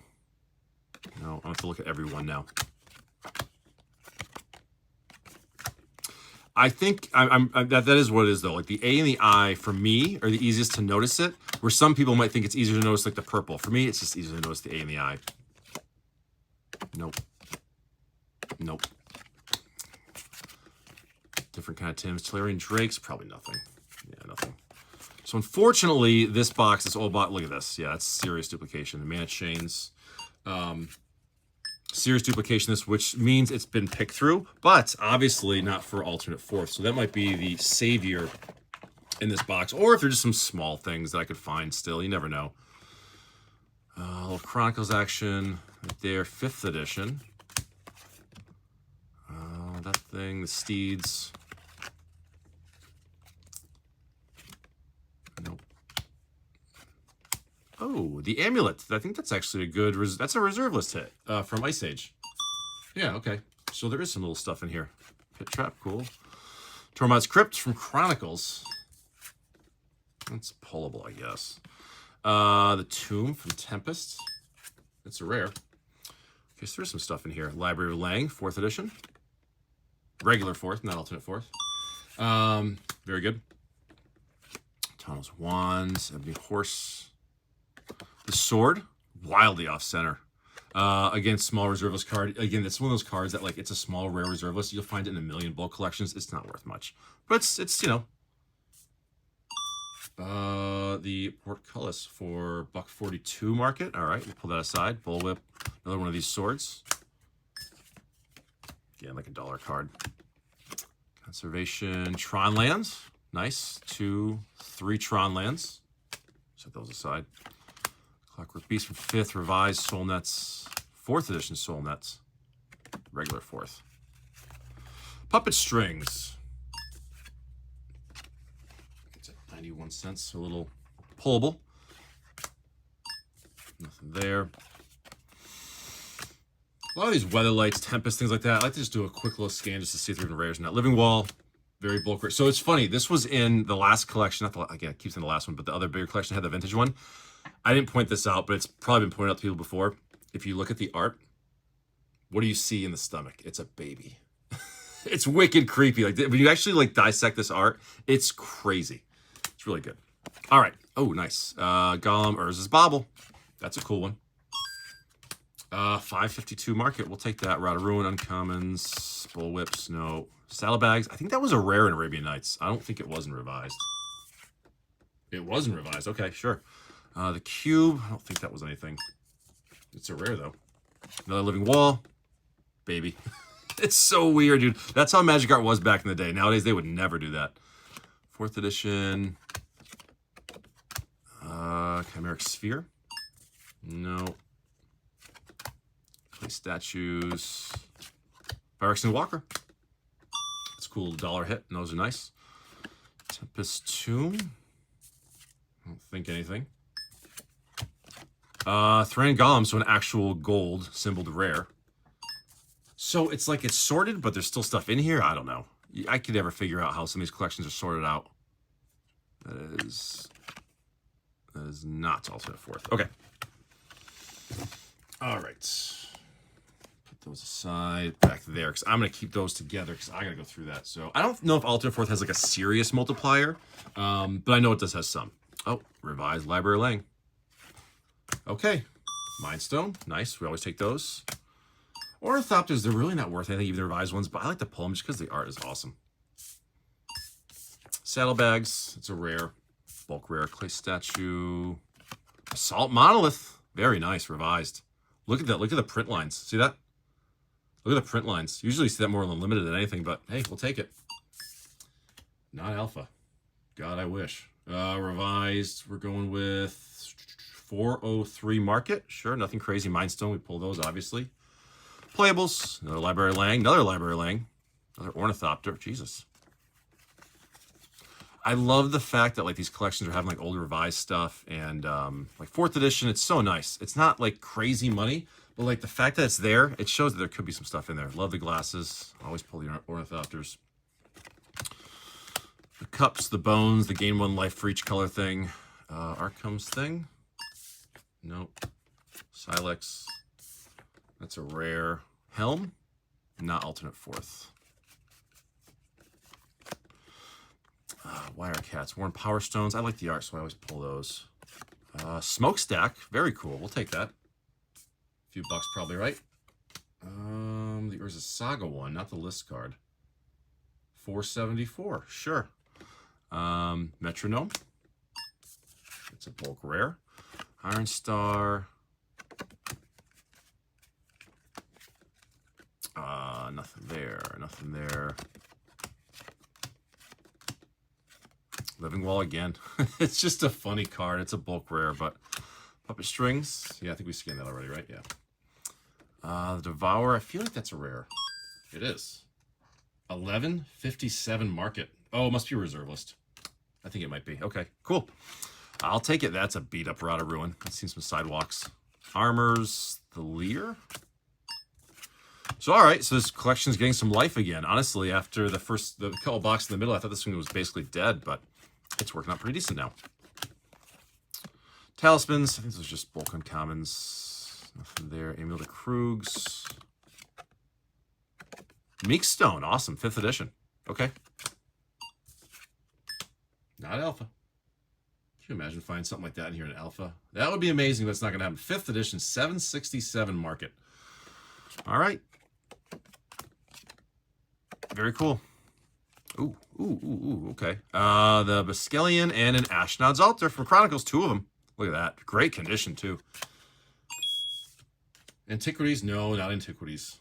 S1: No, I have to look at every one now. I think that is what it is, though. Like the A and the I, for me, are the easiest to notice it, where some people might think it's easier to notice like the purple. For me, it's just easier to notice the A and the I. Nope. Nope. Different kind of Tims. Tolarian Drakes, probably nothing. Yeah, nothing. So unfortunately, this box, this old box, look at this. Yeah, it's serious duplication. The Mana Chains. Serious duplication, this, which means it's been picked through, but obviously not for alternate fourth. So that might be the savior in this box, or if there's just some small things that I could find still. You never know. Little Chronicles action right there, 5th edition. That thing, the Steeds. Nope. Oh, the Amulet. I think that's actually a good, that's a reserve list hit from Ice Age. Yeah, okay. So there is some little stuff in here. Pit Trap, cool. Tormod's Crypt from Chronicles. That's pullable, I guess. The Tomb from Tempest. It's a rare. Okay, so there's some stuff in here. Library of Lang, 4th edition. Regular 4th, not alternate 4th. Very good. Tunnel's Wands, Ebony Horse. The Sword, wildly off center. Again, small reserve list card. Again, it's one of those cards that, like, it's a small rare reserve list. You'll find it in a million bulk collections. It's not worth much, but it's you know. The Portcullis for $1.42 market. All right, we'll pull that aside. Bullwhip, another one of these swords. Again, like a dollar card. Conservation, Tron lands. Nice. 2, 3 Tron lands. Set those aside. Clockwork Beast from 5th, revised Soul Nets, 4th edition Soul Nets, regular 4th. Puppet Strings. It's at 91 cents, a little pullable. Nothing there. A lot of these Weather Lights, Tempest, things like that. I like to just do a quick little scan just to see if there are even rares in that. Living Wall, very bulk rare. So it's funny, this was in the last collection, not the, again, it keeps in the last one, but the other bigger collection had the vintage one. I didn't point this out, but it's probably been pointed out to people before. If you look at the art, What do you see in the stomach? It's a baby. It's wicked creepy. Like when you actually like dissect this art, it's crazy. It's really good. All right. Oh, nice. Gollum, Urza's Bobble. That's a cool one. 552 market. We'll take that. Rod of Ruin, uncommons, Bullwhips, no. Saddlebags. I think that was a rare in Arabian Nights. I don't think it wasn't revised. It wasn't revised. Okay, sure. The Cube. I don't think that was anything. It's a rare, though. Another Living Wall. Baby. It's so weird, dude. That's how Magic Art was back in the day. Nowadays, they would never do that. 4th edition. Chimeric Sphere. No. Clay statues. Phyrexian Walker. It's a cool dollar hit. And those are nice. Tempest Tomb. I don't think anything. Thran Golem, so an actual gold symboled rare. So it's like it's sorted, but there's still stuff in here. I don't know. I could never figure out how some of these collections are sorted out. That is not alternate 4th. Okay. All right. Put those aside back there because I'm going to keep those together because I got to go through that. So I don't know if alternate 4th has like a serious multiplier, but I know it does have some. Oh, revised Library Lang. Okay. Mind Stone. Nice. We always take those. Ornithopters, they're really not worth anything, even the revised ones, but I like to pull them just because the art is awesome. Saddlebags, it's a rare. Bulk rare. Clay statue. Assault Monolith. Very nice, revised. Look at that. Look at the print lines. See that? Look at the print lines. Usually you see that more on limited than anything, but hey, we'll take it. Not alpha. God, I wish. Revised, we're going with 403 market. Sure, nothing crazy. Mindstone, we pull those, obviously. Playables, another Library Lang, another Library Lang, another Ornithopter. Jesus. I love the fact that like these collections are having like old revised stuff and like 4th edition. It's so nice. It's not like crazy money, but like the fact that it's there, it shows that there could be some stuff in there. Love the glasses. Always pull the Ornithopters. The cups, the bones, the gain 1 life for each color thing. Arkhams thing. Nope. Silex. That's a rare. Helm. Not alternate 4th. Wire Cats. Worn Power Stones. I like the art, so I always pull those. Smokestack. Very cool. We'll take that. A few bucks probably, right? The Urza Saga one, not the list card. 474. Sure. Metronome. It's a bulk rare. Iron Star. Nothing there. Nothing there. Living Wall again. It's just a funny card. It's a bulk rare, but Puppet Strings. Yeah, I think we scanned that already, right? Yeah. The Devourer. I feel like that's a rare. It is. 1157 market. Oh, it must be a reserve list. I think it might be. Okay, cool. I'll take it. That's a beat up Rod of Ruin. I've seen some sidewalks. Armors. The Lear. So, all right. So this collection's getting some life again. Honestly, after the couple boxes in the middle, I thought this one was basically dead, but it's working out pretty decent now. Talismans. I think those are just bulk uncommons. Nothing there. Emil de Krugs. Meekstone. Awesome. 5th edition. Okay. Not alpha. Can you imagine finding something like that in here in alpha? That would be amazing, but it's not going to happen. 5th edition. 767 market. All right. Very cool. Ooh, okay. The Boskellian and an Ashnod's Altar from Chronicles, 2 of them. Look at that. Great condition, too. Antiquities? No, not Antiquities.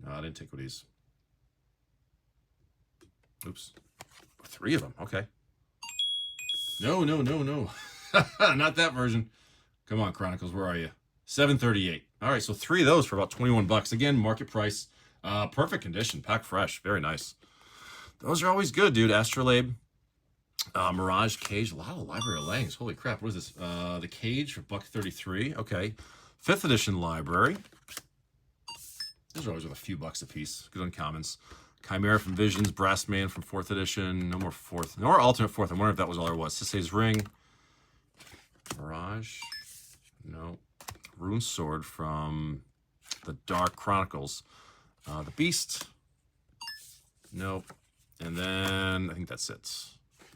S1: Not Antiquities. Oops. 3 of them. Okay. No. Not that version. Come on, Chronicles. Where are you? 738. All right, so 3 of those for about 21 bucks. Again, market price. Perfect condition. Pack fresh. Very nice. Those are always good, dude. Astrolabe. Mirage Cage. A lot of Library Langs. Holy crap. What is this? The Cage for $1.33. Okay. 5th edition Library. Those are always worth a few bucks a piece. Good uncommons. Chimera from Visions. Brassman from 4th edition. No more 4th. No more alternate 4th. I wonder if that was all there was. Sisei's Ring. Mirage. No. Rune Sword from the Dark Chronicles. The Beast. Nope. And then I think that's it.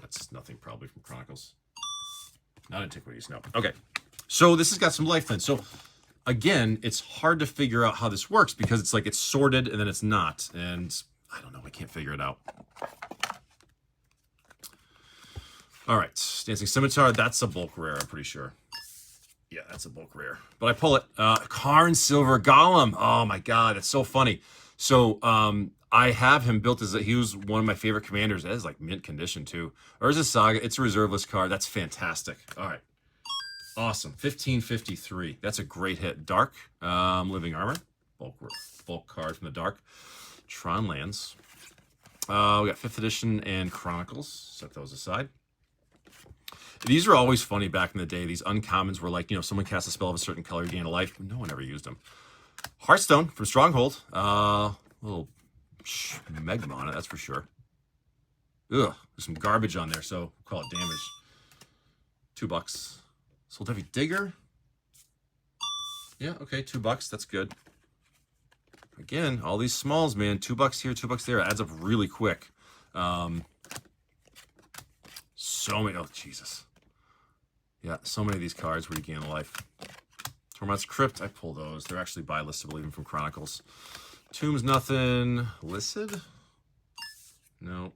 S1: That's nothing probably from Chronicles. Not Antiquities, no. Okay. So this has got some life then. So again, it's hard to figure out how this works because it's like it's sorted and then it's not. And I don't know. I can't figure it out. All right. Dancing Scimitar. That's a bulk rare, I'm pretty sure. Yeah, that's a bulk rare. But I pull it. Karn Silver Golem. Oh, my God. That's so funny. So I have him built as he was one of my favorite commanders. That is like mint condition, too. Urza Saga. It's a reserve list card. That's fantastic. All right. Awesome. 1553. That's a great hit. Dark. Living Armor. Bulk card from the Dark. Tron Lands. We got 5th edition and Chronicles. Set those aside. These were always funny back in the day. These uncommons were like, you know, someone cast a spell of a certain color, gain a life. No one ever used them. Hearthstone from Stronghold. Little megma on it, that's for sure. Ugh, there's some garbage on there, so call it damage. $2. Soul Heavy Digger. Yeah, okay, $2. That's good. Again, all these smalls, man. $2 here, $2 there. It adds up really quick. So many. Oh, Jesus. Yeah, so many of these cards where you gain a life. Tormod's Crypt, I pull those. They're actually buy listable even from Chronicles. Tomb's nothing. Listed? No.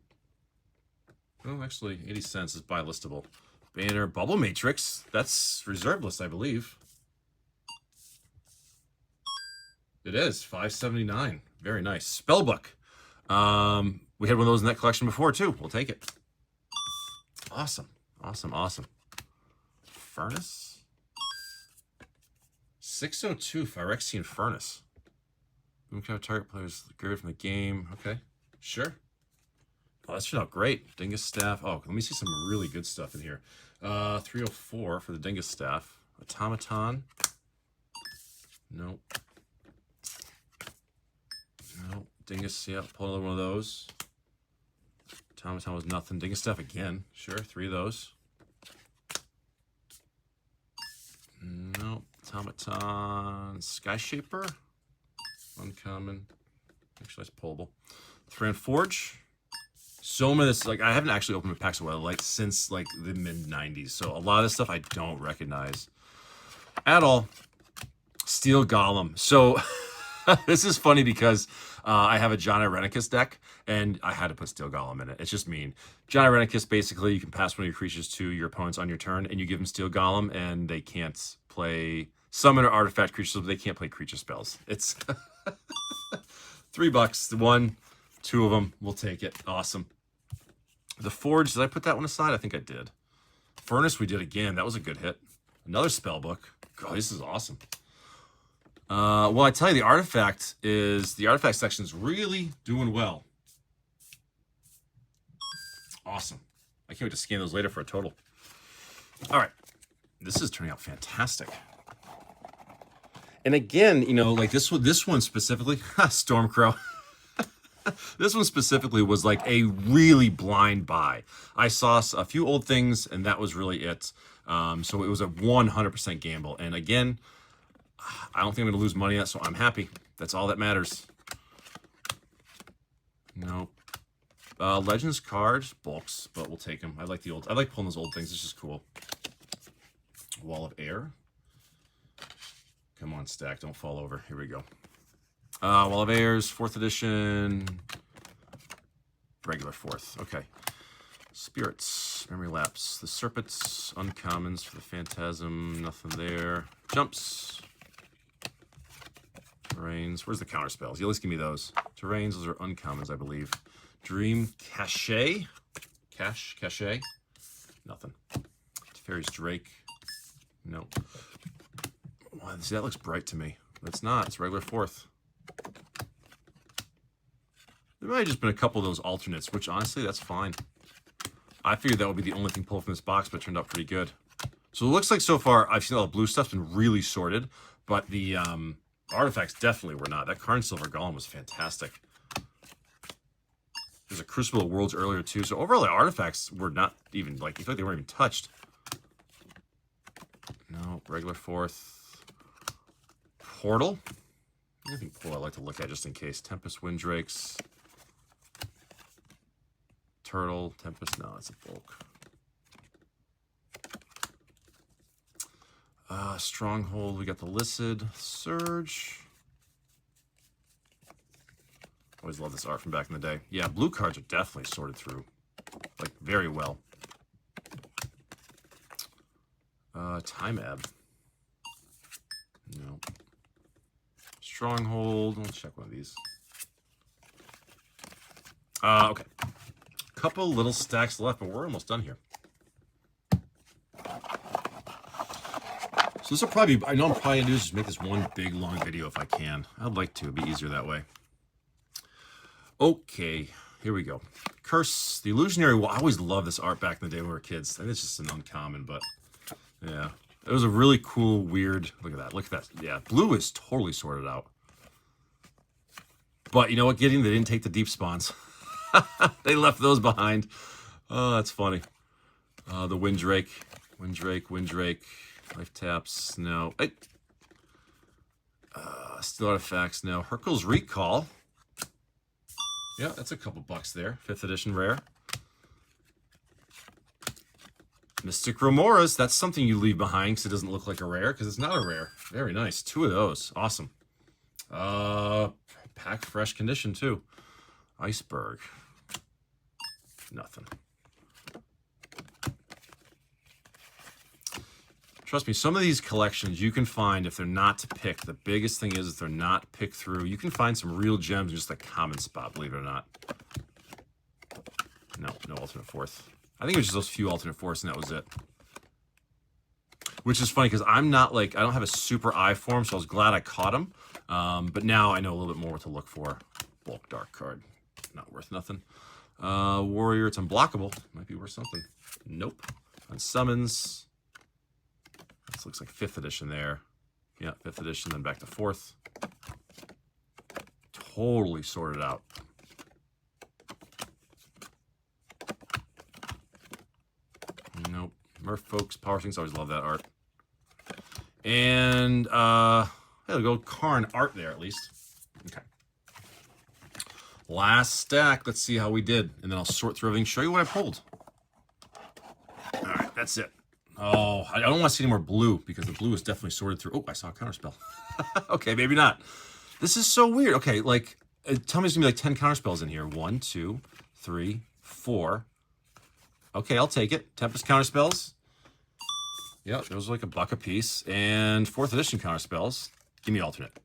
S1: Oh, actually, 80 cents is buy listable. Banner, Bubble Matrix. That's reserve list, I believe. It is. $5.79. Very nice. Spellbook. We had one of those in that collection before, too. We'll take it. Awesome. Awesome, awesome. Furnace? 602 Phyrexian Furnace. Boomcap target players good from the game. Okay, sure. Oh, that turned out great. Dingus Staff. Oh, let me see some really good stuff in here. 304 for the Dingus Staff. Automaton. Nope. Nope. Dingus, yeah, pull another one of those. Automaton was nothing. Dingus Staff again. Sure, 3 of those. Nope. Automaton. Skyshaper. Uncommon. Actually, that's pullable. Thran Forge. So many of this, like, I haven't actually opened a Packs of Weatherlight since, like, the mid-90s. So a lot of this stuff I don't recognize at all. Steel Golem. So this is funny because I have a John Irenicus deck, and I had to put Steel Golem in it. It's just mean. John Irenicus, basically, you can pass one of your creatures to your opponents on your turn, and you give them Steel Golem, and they can't play summon or artifact creatures, so they can't play creature spells. It's $3. 1, 2 of them. We'll take it. Awesome. The Forge, did I put that one aside? I think I did. Furnace, we did again. That was a good hit. Another spell book. God, this is awesome. Well, I tell you, the artifact section is really doing well. Awesome. I can't wait to scan those later for a total. All right. This is turning out fantastic. And again, you know, like this one specifically, Stormcrow. This one specifically was like a really blind buy. I saw a few old things, and that was really it. So it was a 100% gamble. And again, I don't think I'm going to lose money yet, so I'm happy. That's all that matters. Nope. Legends cards, bulks, but we'll take them. I like pulling those old things. It's just cool. Wall of Air. Come on, stack. Don't fall over. Here we go. Wall of Airs, 4th edition. Regular 4th. Okay. Spirits. Memory Lapse. The Serpents. Uncommons for the Phantasm. Nothing there. Jumps. Terrains. Where's the counter spells? You at least give me those. Terrains. Those are uncommons, I believe. Dream Cache. Cache. Nothing. Teferi's Drake. Nope. Wow, see, that looks bright to me. But it's not. It's regular 4th. There might have just been a couple of those alternates, which honestly, that's fine. I figured that would be the only thing pulled from this box, but it turned out pretty good. So it looks like so far, I've seen all the blue stuff's been really sorted, but the artifacts definitely were not. That Karn Silver Golem was fantastic. There's a Crucible of Worlds earlier too, so overall the artifacts were not even, like, I feel like they weren't even touched. No, regular 4th. Portal. Anything cool I like to look at just in case. Tempest, Windrakes. Turtle, Tempest, no, it's a bulk. Stronghold, we got the Listed, Surge. Always love this art from back in the day. Yeah, blue cards are definitely sorted through, like, very well. Time Ebb. No. Stronghold, let's check one of these. Okay. Couple little stacks left, but we're almost done here. So this will probably be, I know I'm probably gonna do is just make this one big long video if I can. I'd like to, it'd be easier that way. Okay, here we go. Curse, the Illusionary Wall. I always loved this art back in the day when we were kids. And it's just an uncommon, but yeah. It was a really cool, weird, look at that, look at that. Yeah, blue is totally sorted out. But you know what, Gideon? They didn't take the deep spawns. They left those behind. Oh, that's funny. The Windrake, Life Taps, no. Hey. Still Artifacts, no. Hercule's Recall. Yeah, that's a couple bucks there. 5th edition rare. Mystic Remoras, that's something you leave behind because it doesn't look like a rare, because it's not a rare. Very nice. 2 of those. Awesome. Pack fresh condition too. Iceberg. Nothing. Trust me, some of these collections you can find if they're not to pick. The biggest thing is if they're not picked through, you can find some real gems in just a common spot, believe it or not. No alternate fourth. I think it was just those few alternate fourths and that was it. Which is funny because I'm not like, I don't have a super eye for them, so I was glad I caught them. But now I know a little bit more what to look for. Bulk dark card. Not worth nothing. Warrior, it's unblockable. Might be worth something. Nope. On summons. This looks like 5th edition there. Yeah, 5th edition, then back to 4th. Totally sorted out. Nope. Merfolk's Power Things, always love that art. And there we go. Karn art there at least. Okay. Last stack. Let's see how we did. And then I'll sort through everything, show you what I pulled. All right, that's it. Oh, I don't want to see any more blue because the blue is definitely sorted through. Oh, I saw a counterspell. Okay, maybe not. This is so weird. Okay, like, tell me there's going to be like 10 counterspells in here. 1, 2, 3, 4. Okay, I'll take it. Tempest counterspells. Yep, those are like $1 a piece. And 4th edition counterspells. Give me alternate.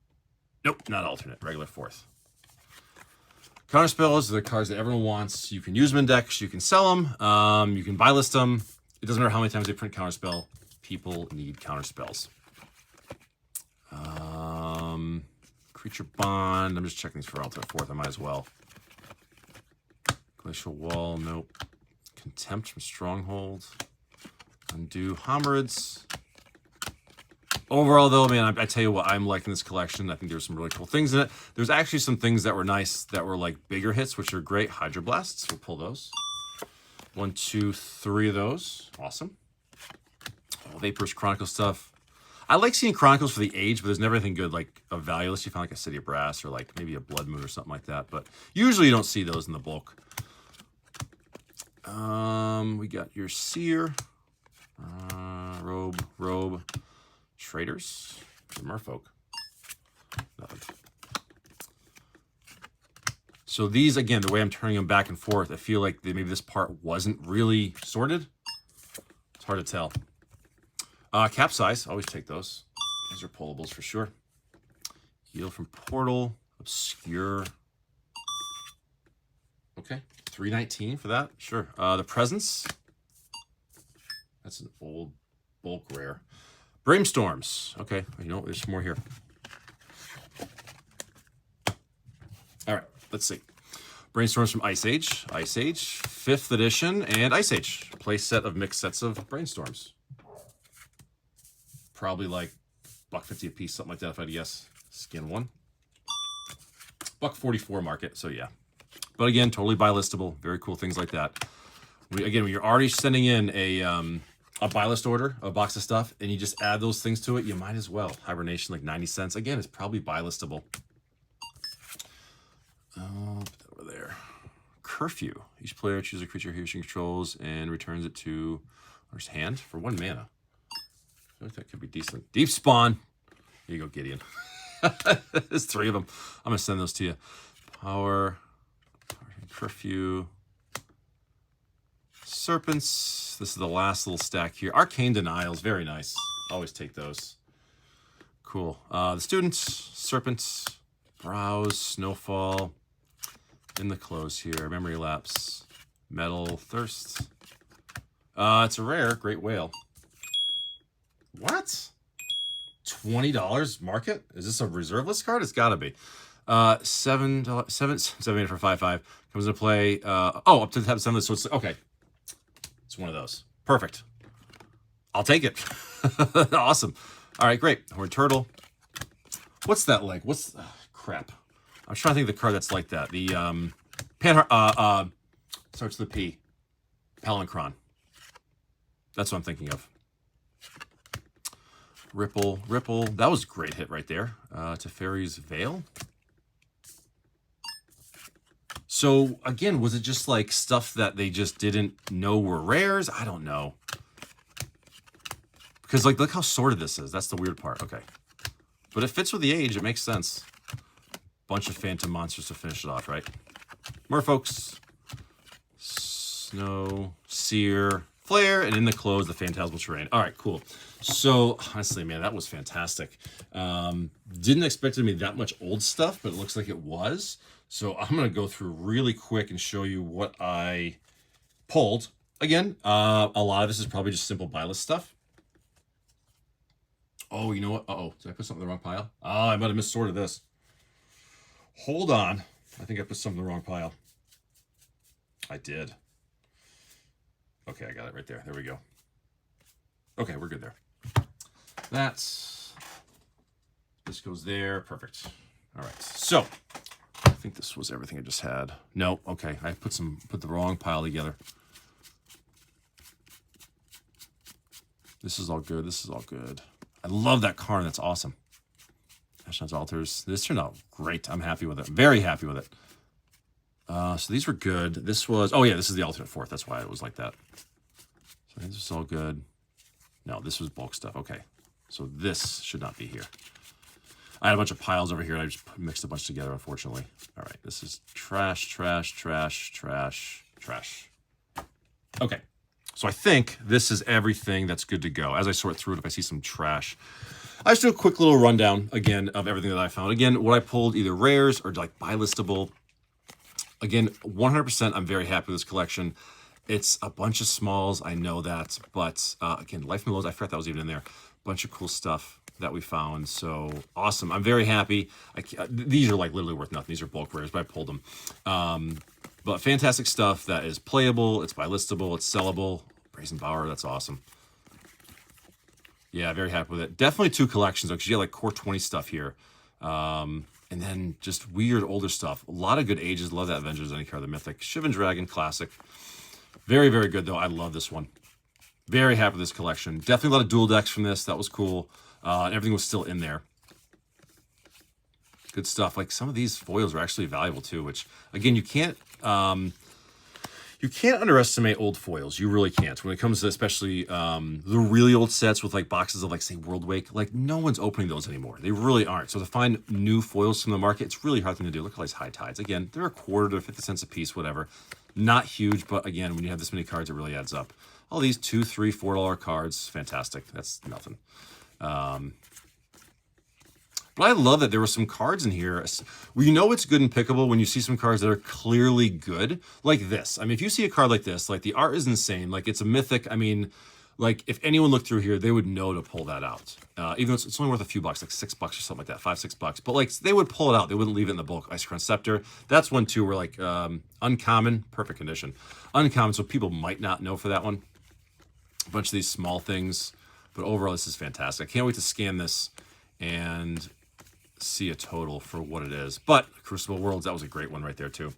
S1: Nope, not alternate. Regular 4th. Counterspells are the cards that everyone wants. You can use them in decks. You can sell them. You can buy list them. It doesn't matter how many times they print counterspell. People need counterspells. Creature Bond. I'm just checking these for alternate 4th. I might as well. Glacial Wall. Nope. Contempt from Stronghold. Undo Homerids. Overall, though, man, I tell you what, I'm liking this collection. I think there's some really cool things in it. There's actually some things that were nice that were like bigger hits, which are great. Hydroblasts. We'll pull those. 1, 2, 3 of those. Awesome. Oh, Vaporous Chronicle stuff. I like seeing Chronicles for the age, but there's never anything good like a value unless you find like a City of Brass or like maybe a Blood Moon or something like that. But usually you don't see those in the bulk. We got your Seer. Robe. Traders. Merfolk. Nothing. So these, again, the way I'm turning them back and forth, I feel like maybe this part wasn't really sorted. It's hard to tell. Capsize, always take those. These are pullables for sure. Yield from Portal. Obscure. Okay, $3.19 for that. Sure. The Presence. That's an old bulk rare. Bramestorms. Okay, you know what? There's some more here. All right, let's see. Brainstorms from Ice Age, 5th edition, and Ice Age. Play set of mixed sets of Brainstorms. Probably like $1.50 a piece, something like that if I had to guess. Skin one. $1.44 market, so yeah. But again, totally buy listable. Very cool things like that. Again, when you're already sending in a buy list order, a box of stuff, and you just add those things to it, you might as well. Hibernation, like 90 cents. Again, it's probably buy listable. Put that over there. Curfew. Each player chooses a creature he or she controls and returns it to his hand for 1 mana. I feel like that could be decent. Deep Spawn. Here you go, Gideon. There's 3 of them. I'm going to send those to you. Power. Curfew. Serpents. This is the last little stack here. Arcane Denials. Very nice. Always take those. Cool. The students. Serpents. Browse. Snowfall. In the close here. Memory Lapse. Metal. Thirst. It's a rare. Great Whale. What? $20 market? Is this a reserve list card? It's gotta be. $7 for 5/5. Comes into play. Up to the top of 7. So it's okay. It's one of those. Perfect. I'll take it. Awesome. All right, great. Horned Turtle. What's that like? What's crap? I'm trying to think of the card that's like that. The starts with the P. Palinchron. That's what I'm thinking of. Ripple. That was a great hit right there. Teferi's Veil. So, again, was it just like stuff that they just didn't know were rares? I don't know. Because, like, look how sorted this is. That's the weird part. Okay. But it fits with the age. It makes sense. Bunch of Phantom Monsters to finish it off, right? Merfolks. Snow. Seer. Flare. And in the close, the Phantasmal Terrain. All right, cool. So, honestly, man, that was fantastic. Didn't expect it to be that much old stuff, but it looks like it was. So I'm going to go through really quick and show you what I pulled. Again, a lot of this is probably just simple buy list stuff. Oh, you know what? Uh-oh. Did I put something in the wrong pile? I might have missorted this. Hold on. I think I put something in the wrong pile. I did. Okay, I got it right there. There we go. Okay, we're good there. This goes there. Perfect. All right. So I think this was everything I just had. No, okay. I put the wrong pile together. This is all good. This is all good. I love that card. That's awesome. Ashnod's Altars. This turned out great. I'm happy with it. Very happy with it. So these were good. This was, oh yeah, this is the alternate 4th. That's why it was like that. So this is all good. No, this was bulk stuff. Okay. So this should not be here. I had a bunch of piles over here, and I just mixed a bunch together, unfortunately. All right, this is trash, trash, trash, trash, trash. Okay, so I think this is everything that's good to go. As I sort through it, if I see some trash, I just do a quick little rundown, again, of everything that I found. Again, what I pulled, either rares or like buy listable. Again, 100% I'm very happy with this collection. It's a bunch of smalls, I know that, but again, Life and Lows, I forgot that was even in there. Bunch of cool stuff that we found. So awesome. I'm very happy. These are like literally worth nothing. These are bulk rares, but I pulled them. But fantastic stuff that is playable. It's buy listable. It's sellable. Brazen Bower. That's awesome. Yeah, very happy with it. Definitely 2 collections though, because you got like core 20 stuff here. And then just weird older stuff. A lot of good ages. Love that Avengers Any card. The Mythic. Shivan Dragon. Classic. Very, very good though. I love this one. Very happy with this collection. Definitely a lot of dual decks from this. That was cool. And everything was still in there. Good stuff. Like some of these foils are actually valuable too, which again, you can't underestimate old foils. You really can't. When it comes to especially the really old sets with like boxes of like say World Wake, like no one's opening those anymore. They really aren't. So to find new foils from the market, it's really hard thing to do. Look at all these high tides. Again, they're a quarter to 50 cents a piece, whatever. Not huge, but again, when you have this many cards, it really adds up. All these $2, $3, $4 cards, fantastic. That's nothing. But I love that there were some cards in here. Well, you know it's good and pickable when you see some cards that are clearly good, like this. I mean, if you see a card like this, like the art is insane. Like it's a mythic. I mean, like if anyone looked through here, they would know to pull that out. Even though it's only worth a few bucks, like $6 or something like that, $5, $6. But like they would pull it out. They wouldn't leave it in the bulk. Ice Crown Scepter. That's one too where like uncommon, perfect condition. Uncommon, so people might not know for that one. A bunch of these small things. But overall, this is fantastic. I can't wait to scan this and see a total for what it is. But Crucible Worlds, that was a great one right there too.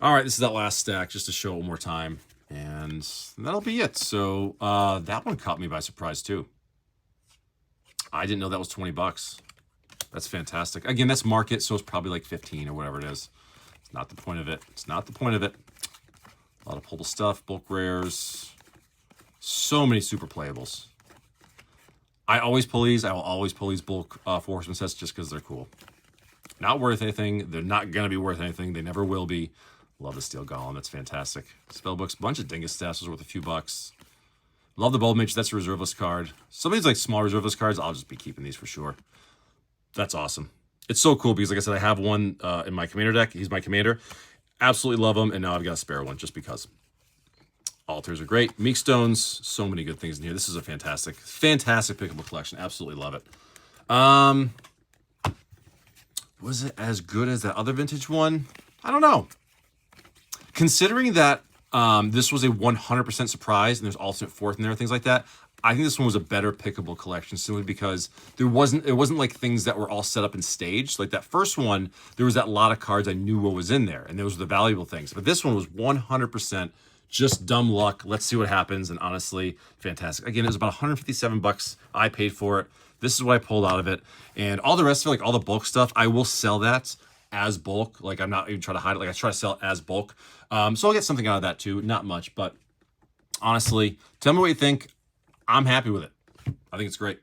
S1: All right, this is that last stack just to show it one more time. And that'll be it. So that one caught me by surprise too. I didn't know that was $20. That's fantastic. Again, that's market, so it's probably like 15 or whatever it is. It's not the point of it. It's not the point of it. A lot of pullable stuff, bulk rares. So many super playables. I always pull these. I will always pull these bulk Four Horsemen sets just because they're cool. Not worth anything. They're not going to be worth anything. They never will be. Love the Steel Golem. That's fantastic. Spellbooks. Bunch of Dingus Staffs was worth a few bucks. Love the Bulb Mage. That's a reserve list card. Some of these like small reserve list cards, I'll just be keeping these for sure. That's awesome. It's so cool because, like I said, I have one in my commander deck. He's my commander. Absolutely love him, and now I've got a spare one just because. Altars are great. Meek Stones, so many good things in here. This is a fantastic, fantastic pickable collection. Absolutely love it. Was it as good as that other vintage one? I don't know. Considering that this was a 100% surprise and there's alternate fourth in there, things like that, I think this one was a better pickable collection simply because it wasn't like things that were all set up and staged. Like that first one, there was that lot of cards I knew what was in there, and those were the valuable things. But this one was 100% just dumb luck. Let's see what happens. And honestly, fantastic. Again, it was about 157 bucks. I paid for it. This is what I pulled out of it. And all the rest of it, like all the bulk stuff, I will sell that as bulk. Like I'm not even trying to hide it. Like I try to sell it as bulk. So I'll get something out of that too. Not much, but honestly, tell me what you think. I'm happy with it. I think it's great.